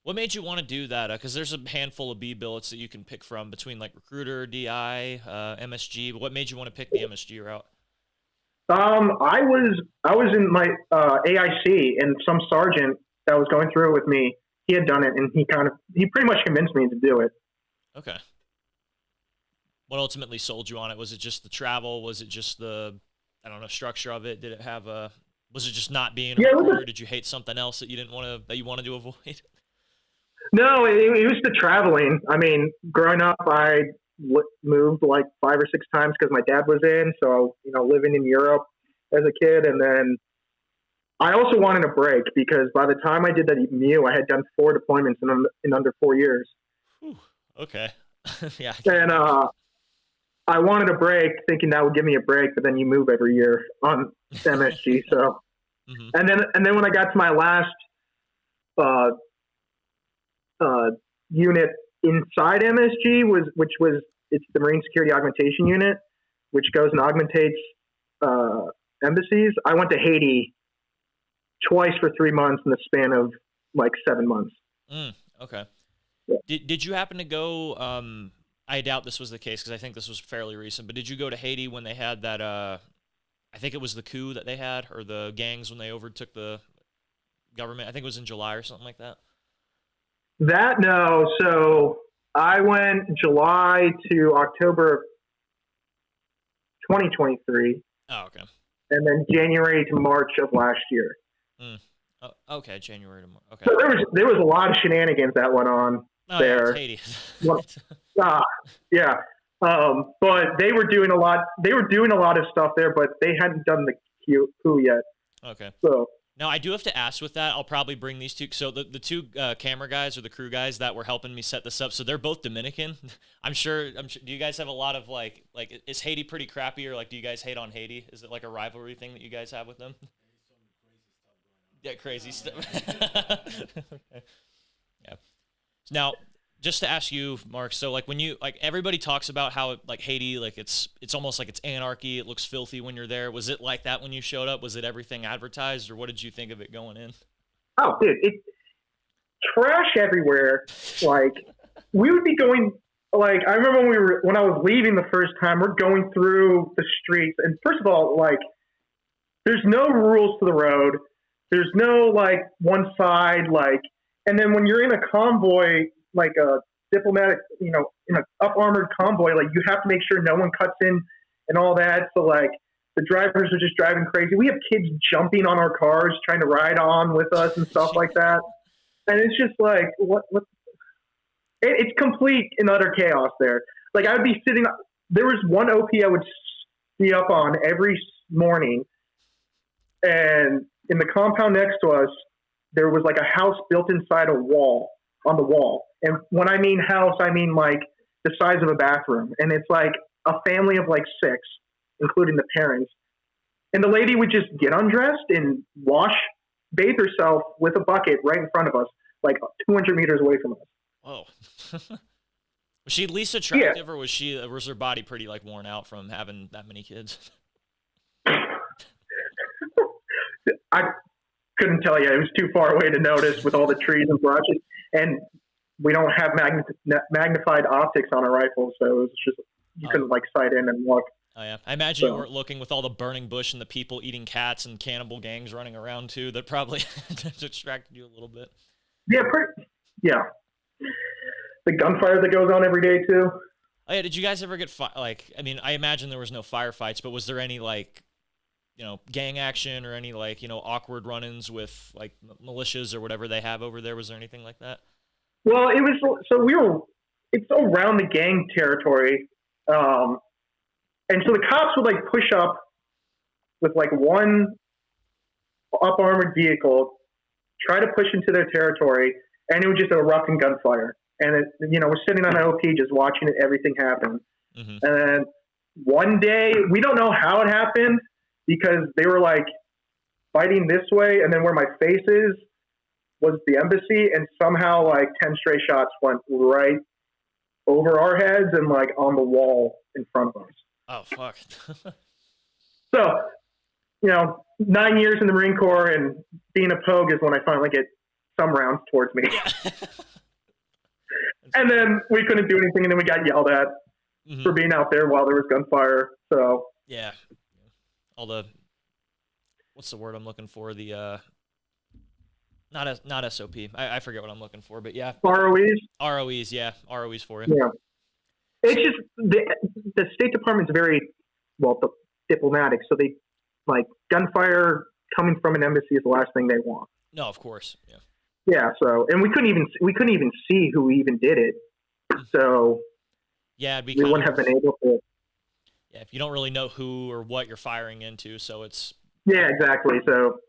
What made you want to do that? Because there's a handful of B billets that you can pick from between like recruiter, DI, MSG. But what made you want to pick the MSG route? I was in my AIC, and some sergeant that was going through it with me, he had done it, and he pretty much convinced me to do it. Okay. What ultimately sold you on it? Was it just the travel? Was it just the, structure of it? Did it have was it just not being a recruiter? Did you hate something else that you wanted to avoid? No, it was the traveling. I mean, growing up, I moved like 5 or 6 times because my dad was in. So, living in Europe as a kid. And then I also wanted a break because by the time I did that MU, I had done 4 deployments in under 4 years. Whew. Okay. Yeah. And I wanted a break thinking that would give me a break, but then you move every year on MSG. So, and then when I got to my last unit inside MSG it's the Marine Security Augmentation Unit, which goes and augmentates embassies. I went to Haiti twice for 3 months in the span of like 7 months. Okay. Yeah. Did you happen to go? I doubt this was the case because I think this was fairly recent. But did you go to Haiti when they had that? I think it was the coup that they had, or the gangs when they overtook the government. I think it was in July or something like that. No. So I went July to October 2023. Oh, okay. And then January to March of last year. Oh, okay, January to March. Okay. So there was a lot of shenanigans that went on there. Yeah, it's Haiti. Yeah. But they were doing a lot. They were doing a lot of stuff there, but they hadn't done the coup yet. Okay. So. Now, I do have to ask with that, I'll probably bring these two. So the two camera guys or the crew guys that were helping me set this up, so they're both Dominican. I'm sure. Do you guys have a lot of like is Haiti pretty crappy, or like do you guys hate on Haiti? Is it like a rivalry thing that you guys have with them? Yeah, crazy stuff. Okay. Yeah. Now, just to ask you, Mark, so like when you like everybody talks about how like Haiti, like it's almost like it's anarchy. It looks filthy when you're there. Was it like that when you showed up? Was it everything advertised, or what did you think of it going in? Oh, dude, it's trash everywhere. Like we would be going. Like I remember when I was leaving the first time, we're going through the streets, and first of all, like there's no rules to the road. There's no like one side, like, and then when you're in a convoy, like a diplomatic, in an up armored convoy, like you have to make sure no one cuts in and all that. So like the drivers are just driving crazy. We have kids jumping on our cars, trying to ride on with us and stuff like that. And it's just like, it's complete and utter chaos there. Like I would be sitting, there was one OP I would be up on every morning, and in the compound next to us, there was like a house built inside a wall, on the wall. And when I mean house, I mean like the size of a bathroom. And it's like a family of like 6, including the parents. And the lady would just get undressed and bathe herself with a bucket right in front of us, like 200 meters away from us. Whoa. Was she at least attractive, or was her body pretty like worn out from having that many kids? I couldn't tell you. It was too far away to notice with all the trees and brushes. And we don't have magnified optics on our rifles, so it was just you couldn't like sight in and look. Oh yeah, I imagine you weren't looking with all the burning bush and the people eating cats and cannibal gangs running around too. That probably distracted you a little bit. Yeah, yeah. The gunfire that goes on every day too. Oh yeah, did you guys ever get like? I mean, I imagine there was no firefights, but was there any like, gang action or any like awkward run-ins with like militias or whatever they have over there? Was there anything like that? Well, it was it's around the gang territory. And so the cops would like push up with like one up armored vehicle, try to push into their territory, and it was just erupt in gunfire. And we're sitting on an OP just watching everything happen. Mm-hmm. And then one day, we don't know how it happened because they were like fighting this way, and then where my face is was the embassy, and somehow like 10 stray shots went right over our heads and like on the wall in front of us. Oh, fuck. So, 9 years in the Marine Corps and being a pogue is when I finally get some rounds towards me. Yeah. And then we couldn't do anything, and then we got yelled at for being out there while there was gunfire. So yeah, all the what's the word I'm looking for? The not SOP. I forget what I'm looking for, but yeah, ROEs, yeah, ROEs for you. Yeah, it's just the State Department's very diplomatic, so they like gunfire coming from an embassy is the last thing they want. No, of course, yeah. Yeah, so and we couldn't even see who even did it, so yeah, we wouldn't have been able to. Yeah, if you don't really know who or what you're firing into, so it's yeah, exactly. So,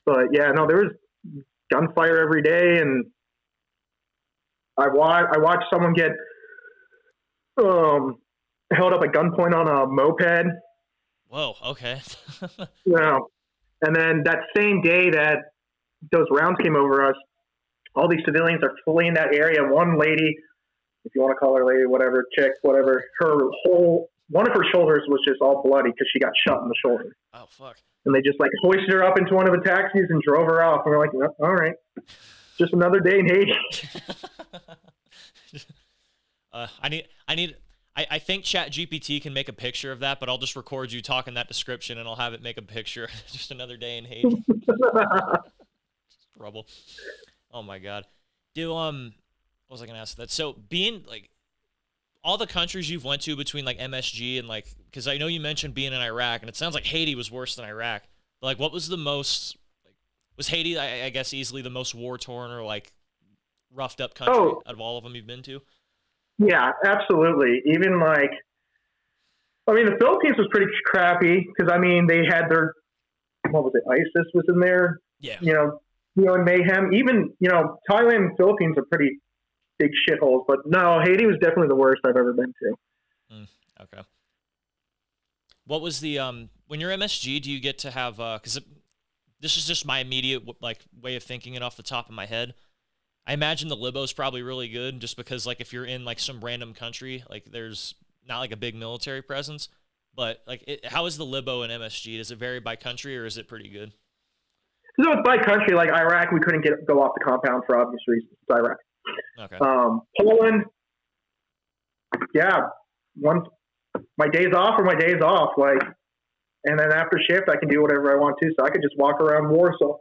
but yeah, no, there was gunfire every day, and I watched someone get held up at gunpoint on a moped. Whoa, okay. Yeah, and then that same day that those rounds came over us, all these civilians are fleeing that area. One lady, if you want to call her lady, whatever, chick, whatever, one of her shoulders was just all bloody because she got shot in the shoulder. Oh, fuck. And they just like hoisted her up into one of the taxis and drove her off. And we're like, oh, all right, just another day in Haiti. I think ChatGPT can make a picture of that, but I'll just record you talking that description and I'll have it make a picture. Just another day in Haiti. Rubble. Oh my God. What was I gonna ask that? So being like all the countries you've went to between like MSG and like, because I know you mentioned being in Iraq, and it sounds like Haiti was worse than Iraq. But like, what was the most? Like, was Haiti, I guess, easily the most war torn or like roughed up country out of all of them you've been to? Yeah, absolutely. Even like, I mean, the Philippines was pretty crappy because I mean they had their what was it? ISIS was in there. Yeah. And mayhem. Even Thailand and Philippines are pretty big shitholes, but no, Haiti was definitely the worst I've ever been to. Okay. What was the when you're MSG? Do you get to have because this is just my immediate like way of thinking it off the top of my head. I imagine the libo's probably really good just because like if you're in like some random country, like there's not like a big military presence, but like how is the libo in MSG? Does it vary by country or is it pretty good? So it's by country. Like Iraq, we couldn't go off the compound for obvious reasons. It's Iraq. Okay. Poland, yeah. Once my days off are my days off. Like, and then after shift, I can do whatever I want to. So I could just walk around Warsaw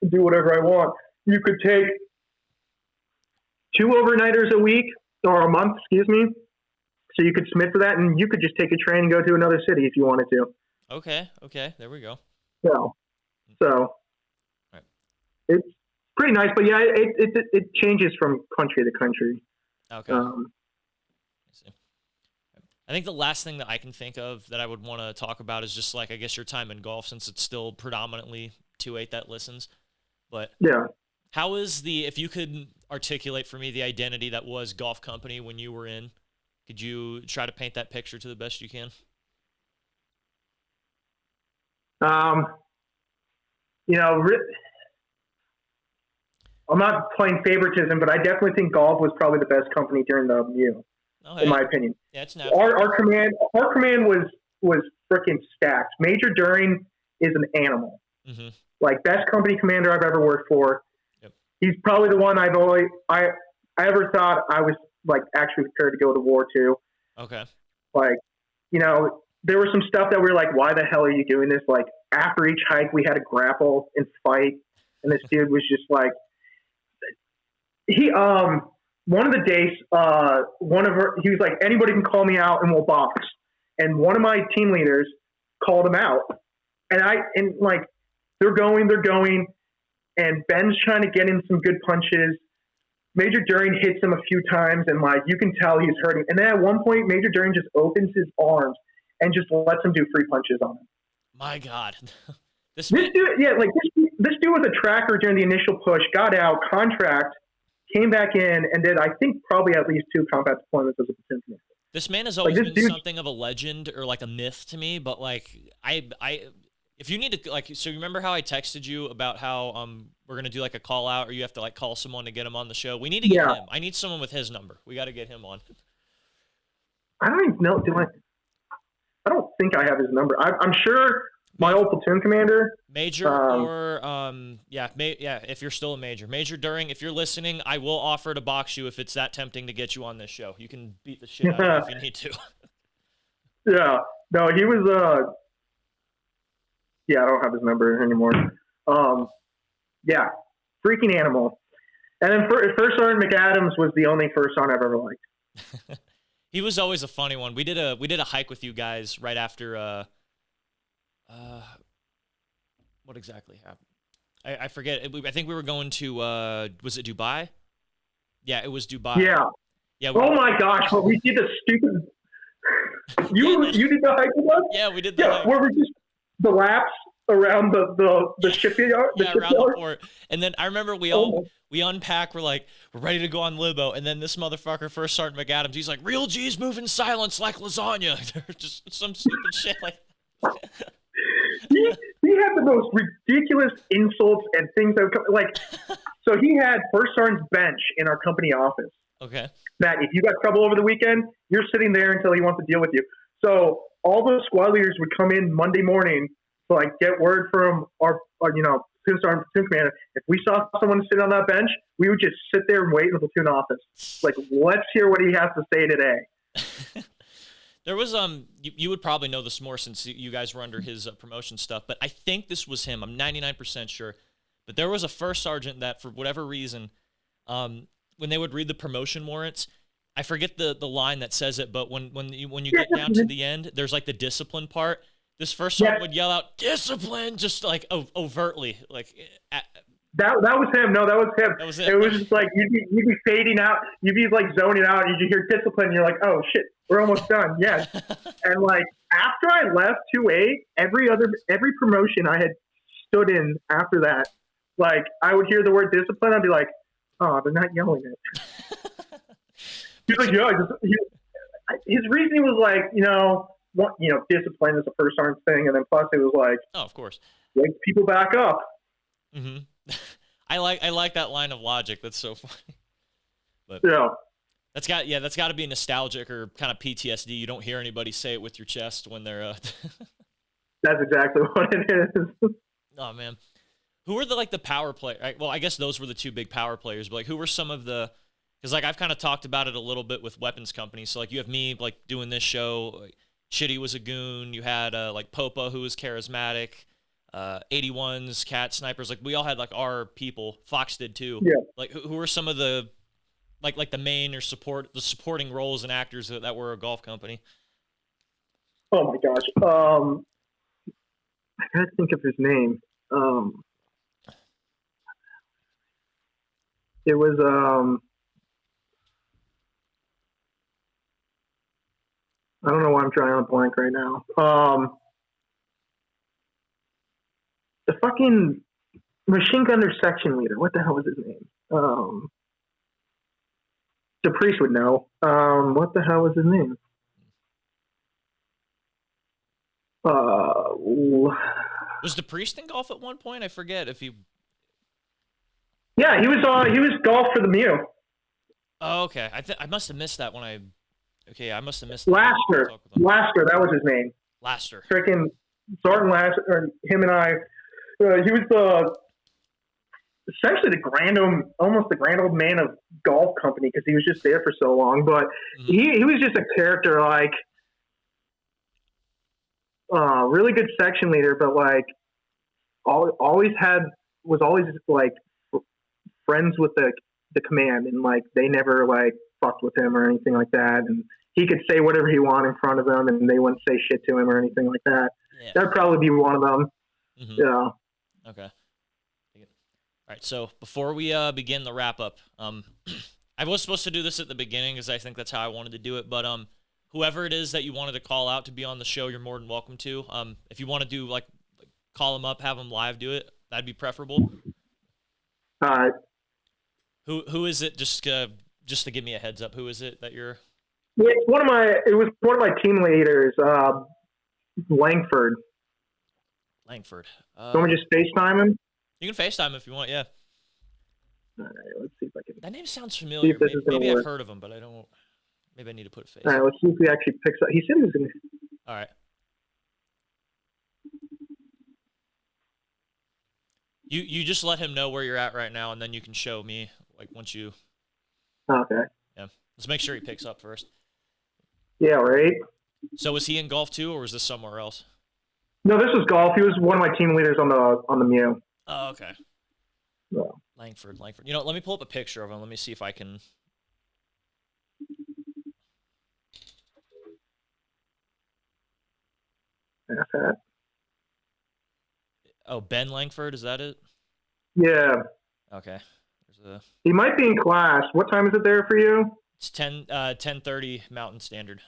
and do whatever I want. You could take 2 overnighters a week or a month, excuse me. So you could submit for that, and you could just take a train and go to another city if you wanted to. Okay. There we go. So right. It's pretty nice, but yeah, it changes from country to country. Okay. I think the last thing that I can think of that I would want to talk about is just like, I guess your time in golf, since it's still predominantly 2-8 that listens. But yeah, how is if you could articulate for me the identity that was Golf Company when you were in, could you try to paint that picture to the best you can? You know, I'm not playing favoritism, but I definitely think golf was probably the best company during the MU, in my opinion. Yeah, it's our command was freaking stacked. Major During is an animal. Mm-hmm. Like, best company commander I've ever worked for. Yep. He's probably the one I ever thought I was like actually prepared to go to war to. Okay. Like, you know, there was some stuff that we were like, why the hell are you doing this? Like, after each hike, we had to grapple and fight, and this dude was just like, one of the days, he was like, anybody can call me out and we'll box. And one of my team leaders called him out, and like, they're going, and Ben's trying to get in some good punches. Major During hits him a few times, and like, you can tell he's hurting. And then at one point, Major During just opens his arms and just lets him do free punches on him. My God. This dude was a tracker during the initial push, got out, contract, came back in, and did, I think, probably at least 2 combat deployments as a platoon commander. This man has always been something of a legend or like a myth to me, but like if you need to, like, so remember how I texted you about how we're gonna do like a call out, or you have to like call someone to get him on the show? We need to get him. I need someone with his number. We got to get him on. I don't even know. I don't think I have his number. I'm sure my old platoon commander. Major or if you're still a Major During, if you're listening, I will offer to box you if it's that tempting to get you on this show. You can beat the shit out of him if you need to. Yeah. No, he was I don't have his number anymore. Yeah, freaking animal. And then First Sergeant McAdams was the only First Sergeant I've ever liked. He was always a funny one. We did a hike with you guys right after what exactly happened? I forget. I think we were going to was it Dubai? Yeah, it was Dubai. Yeah. Yeah. Oh my gosh! But we did the stupid. You did the hike with us? Yeah, we did the hike. Where we just the laps around the shipyard. Around the port. And then I remember we unpack. We're ready to go on libo, and then this motherfucker, First Sergeant McAdams, he's like, "Real G's move in silence like lasagna." They're just some stupid shit like. He had the most ridiculous insults and things that would come, like. So he had First Sergeant's bench in our company office. Okay. That if you got trouble over the weekend, you're sitting there until he wants to deal with you. So all those squad leaders would come in Monday morning to like get word from our platoon sergeant, platoon commander. If we saw someone sitting on that bench, we would just sit there and wait in the platoon office. Like, let's hear what he has to say today. There was you would probably know this more since you guys were under his promotion stuff, but I think this was him. I'm 99% sure. But there was a first sergeant that, for whatever reason, when they would read the promotion warrants, I forget the line that says it, but when you get down to the end, there's like the discipline part. This first sergeant would yell out "discipline" just like overtly, like. That was him. No, that was him. That was it. It was just like you'd be fading out. You'd be like zoning out. And you hear discipline. And you're like, oh shit, we're almost done. Yes. And like after I left 2A, every promotion I had stood in after that, like I would hear the word discipline. I'd be like, oh, they're not yelling it. He's like, yeah. His reasoning was like, discipline is the first sergeant thing, and then plus it was like, oh, of course, wake people back up. Hmm. I like that line of logic. That's so funny. But Yeah, that's got to be nostalgic or kind of PTSD. You don't hear anybody say it with your chest when they're that's exactly what it is. Oh man. Who were the power play? Well, I guess those were the two big power players, but like who were some of the because like I've kind of talked about it a little bit with weapons companies. So like you have me like doing this show. Like, Chitty was a goon. You had like Popa who was charismatic. 81s, cat snipers. Like we all had like our people. Fox did too. Yeah. Like who were some of the like the main or supporting roles and actors that were a golf company? Oh my gosh. I gotta think of his name. It was I don't know why I'm drawing on a blank right now. The fucking machine gunner section leader. What the hell was his name? The priest would know. What the hell was his name? Was the priest in golf at one point? I forget if he. Yeah, he was golf for the Mew. Oh, okay. I must have missed that when I. Okay, I must have missed. Laster, that was his name. Laster. Freaking Sergeant Laster, or him and I. He was essentially almost the grand old man of golf company because he was just there for so long. But he was just a character, like really good section leader, but like always like friends with the command, and like they never like fucked with him or anything like that, and he could say whatever he wanted in front of them and they wouldn't say shit to him or anything like that. Yeah. That'd probably be one of them. Mm-hmm. Yeah. Okay. All right. So before we begin the wrap up, I was supposed to do this at the beginning because I think that's how I wanted to do it. But whoever it is that you wanted to call out to be on the show, you're more than welcome to. If you want to do like call them up, have them live do it, that'd be preferable. All right. Who is it? Just to give me a heads up, who is it that you're? Yeah, it was one of my team leaders, Langford. Langford. Want me to just FaceTime him? You can FaceTime if you want, yeah. All right, let's see if I can. That name sounds familiar. Maybe I've heard of him, but I don't. Maybe I need to put a face. All right, let's see if he actually picks up. He said he was going to. All right. You just let him know where you're at right now, and then you can show me like once you. Okay. Yeah. Let's make sure he picks up first. Yeah. Right. So was he in golf too, or was this somewhere else? No, this was golf. He was one of my team leaders on the Mew. Oh, okay. Yeah. Langford. You know, let me pull up a picture of him. Let me see if I can. Okay. Oh, Ben Langford, is that it? Yeah. Okay. He might be in class. What time is it there for you? It's 10:30 Mountain Standard.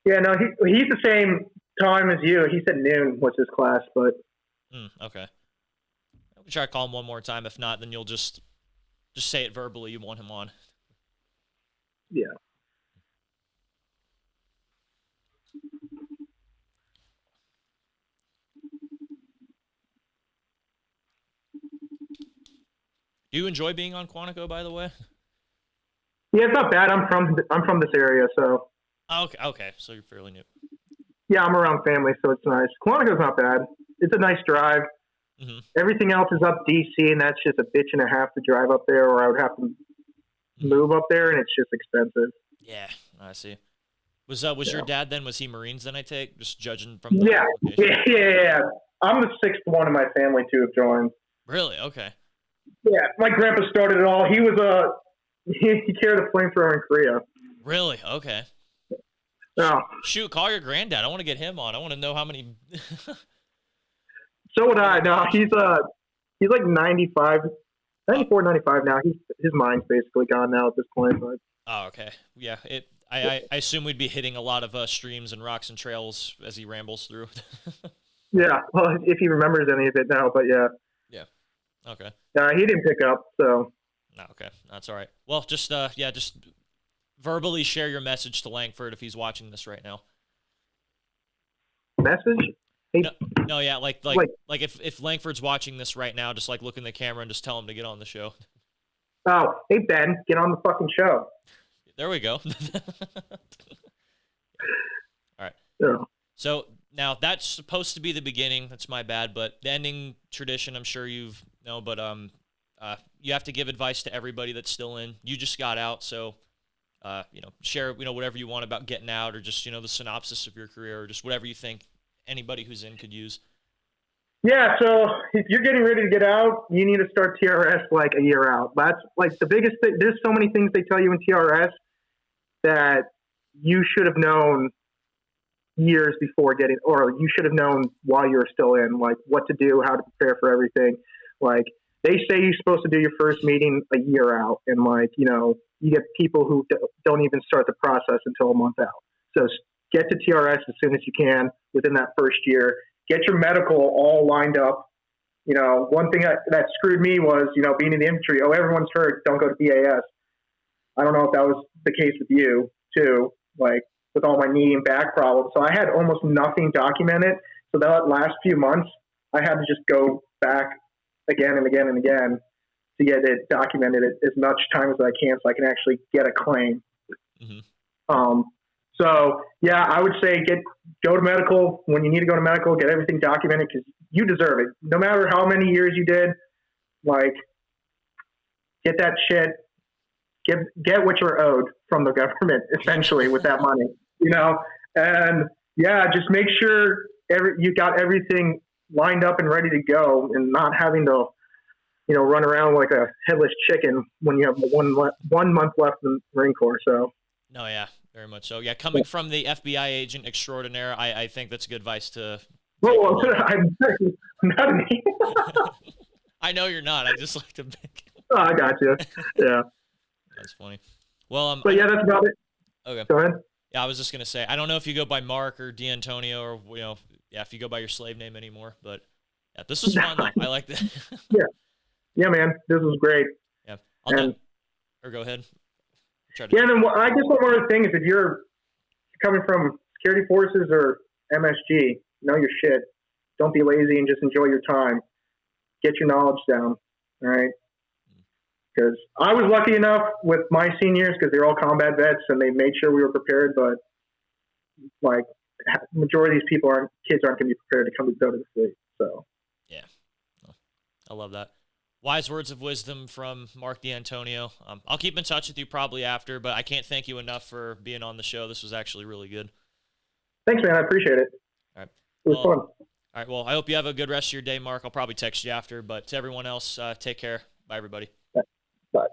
Yeah, no, he's the same time as you. He said noon was his class, but. Okay. I'll try to call him one more time. If not, then you'll just say it verbally. You want him on. Yeah. Do you enjoy being on Quantico, by the way? Yeah, it's not bad. I'm from this area, so. Okay. So you're fairly new. Yeah, I'm around family, so it's nice. Quantico's not bad. It's a nice drive. Mm-hmm. Everything else is up DC, and that's just a bitch and a half to drive up there, or I would have to move up there, and it's just expensive. Yeah, I see. Was your dad then? Was he Marines? Then I take just judging from. The yeah. I'm the sixth one in my family to have joined. Really? Okay. Yeah, my grandpa started it all. He was he carried a flamethrower in Korea. Really? Okay. Oh. Shoot, call your granddad. I want to get him on. I want to know how many. So would I. No, he's like 95, 94, 95 now. His mind's basically gone now at this point. But. Oh, okay. Yeah. I assume we'd be hitting a lot of streams and rocks and trails as he rambles through. Yeah. Well, if he remembers any of it now, but yeah. Yeah. Okay. He didn't pick up, so. No, okay. That's all right. Well, just verbally share your message to Langford if he's watching this right now. Message? Hey, No, yeah, like if Langford's watching this right now, just like look in the camera and just tell him to get on the show. oh, hey Ben, get on the fucking show. There we go. All right. Yeah. So now that's supposed to be the beginning. That's my bad, but the ending tradition, I'm sure you've know, but you have to give advice to everybody that's still in. You just got out, so share whatever you want about getting out, or just the synopsis of your career, or just whatever you think anybody who's in could use. Yeah, so if you're getting ready to get out, you need to start TRS like a year out. That's like the biggest thing. There's so many things they tell you in TRS that you should have known years before getting, or you should have known while you're still in, like what to do, how to prepare for everything. Like they say you're supposed to do your first meeting a year out, and you get people who don't even start the process until a month out. So get to TRS as soon as you can within that first year. Get your medical all lined up. One thing that screwed me was, being in the infantry. Oh, everyone's hurt. Don't go to BAS. I don't know if that was the case with you too, like with all my knee and back problems. So I had almost nothing documented. So that last few months, I had to just go back again and again and again to get it documented as much time as I can, so I can actually get a claim. Mm-hmm. So yeah, I would say go to medical when you need to go to medical. Get everything documented because you deserve it. No matter how many years you did, like get that shit. Get what you're owed from the government essentially with that money. And yeah, just make sure you got everything lined up and ready to go, and not having to run around like a headless chicken when you have 1 month left in the Marine Corps. So no, yeah. Very much so. Yeah, coming from the FBI agent extraordinaire, I think that's good advice to. Well, I'm not me. I know you're not. I just like to make. Oh, I got you. Yeah. That's funny. Well, but yeah, that's about it. Okay. Go ahead. Yeah, I was just gonna say, I don't know if you go by Mark or D'Antonio, or if you go by your slave name anymore. But yeah, this was fun though. I like that. Yeah, man, this was great. Yeah. Or go ahead. Yeah, and then I guess one more thing is, if you're coming from security forces or MSG, know your shit. Don't be lazy and just enjoy your time. Get your knowledge down, all right? Because I was lucky enough with my seniors, because they're all combat vets, and they made sure we were prepared. But like, majority of these kids aren't going to be prepared to go to the fleet. So yeah, I love that. Wise words of wisdom from Mark D'Antonio. I'll keep in touch with you probably after, but I can't thank you enough for being on the show. This was actually really good. Thanks, man. I appreciate it. All right. It was fun. All right. Well, I hope you have a good rest of your day, Mark. I'll probably text you after, but to everyone else, take care. Bye, everybody. Bye.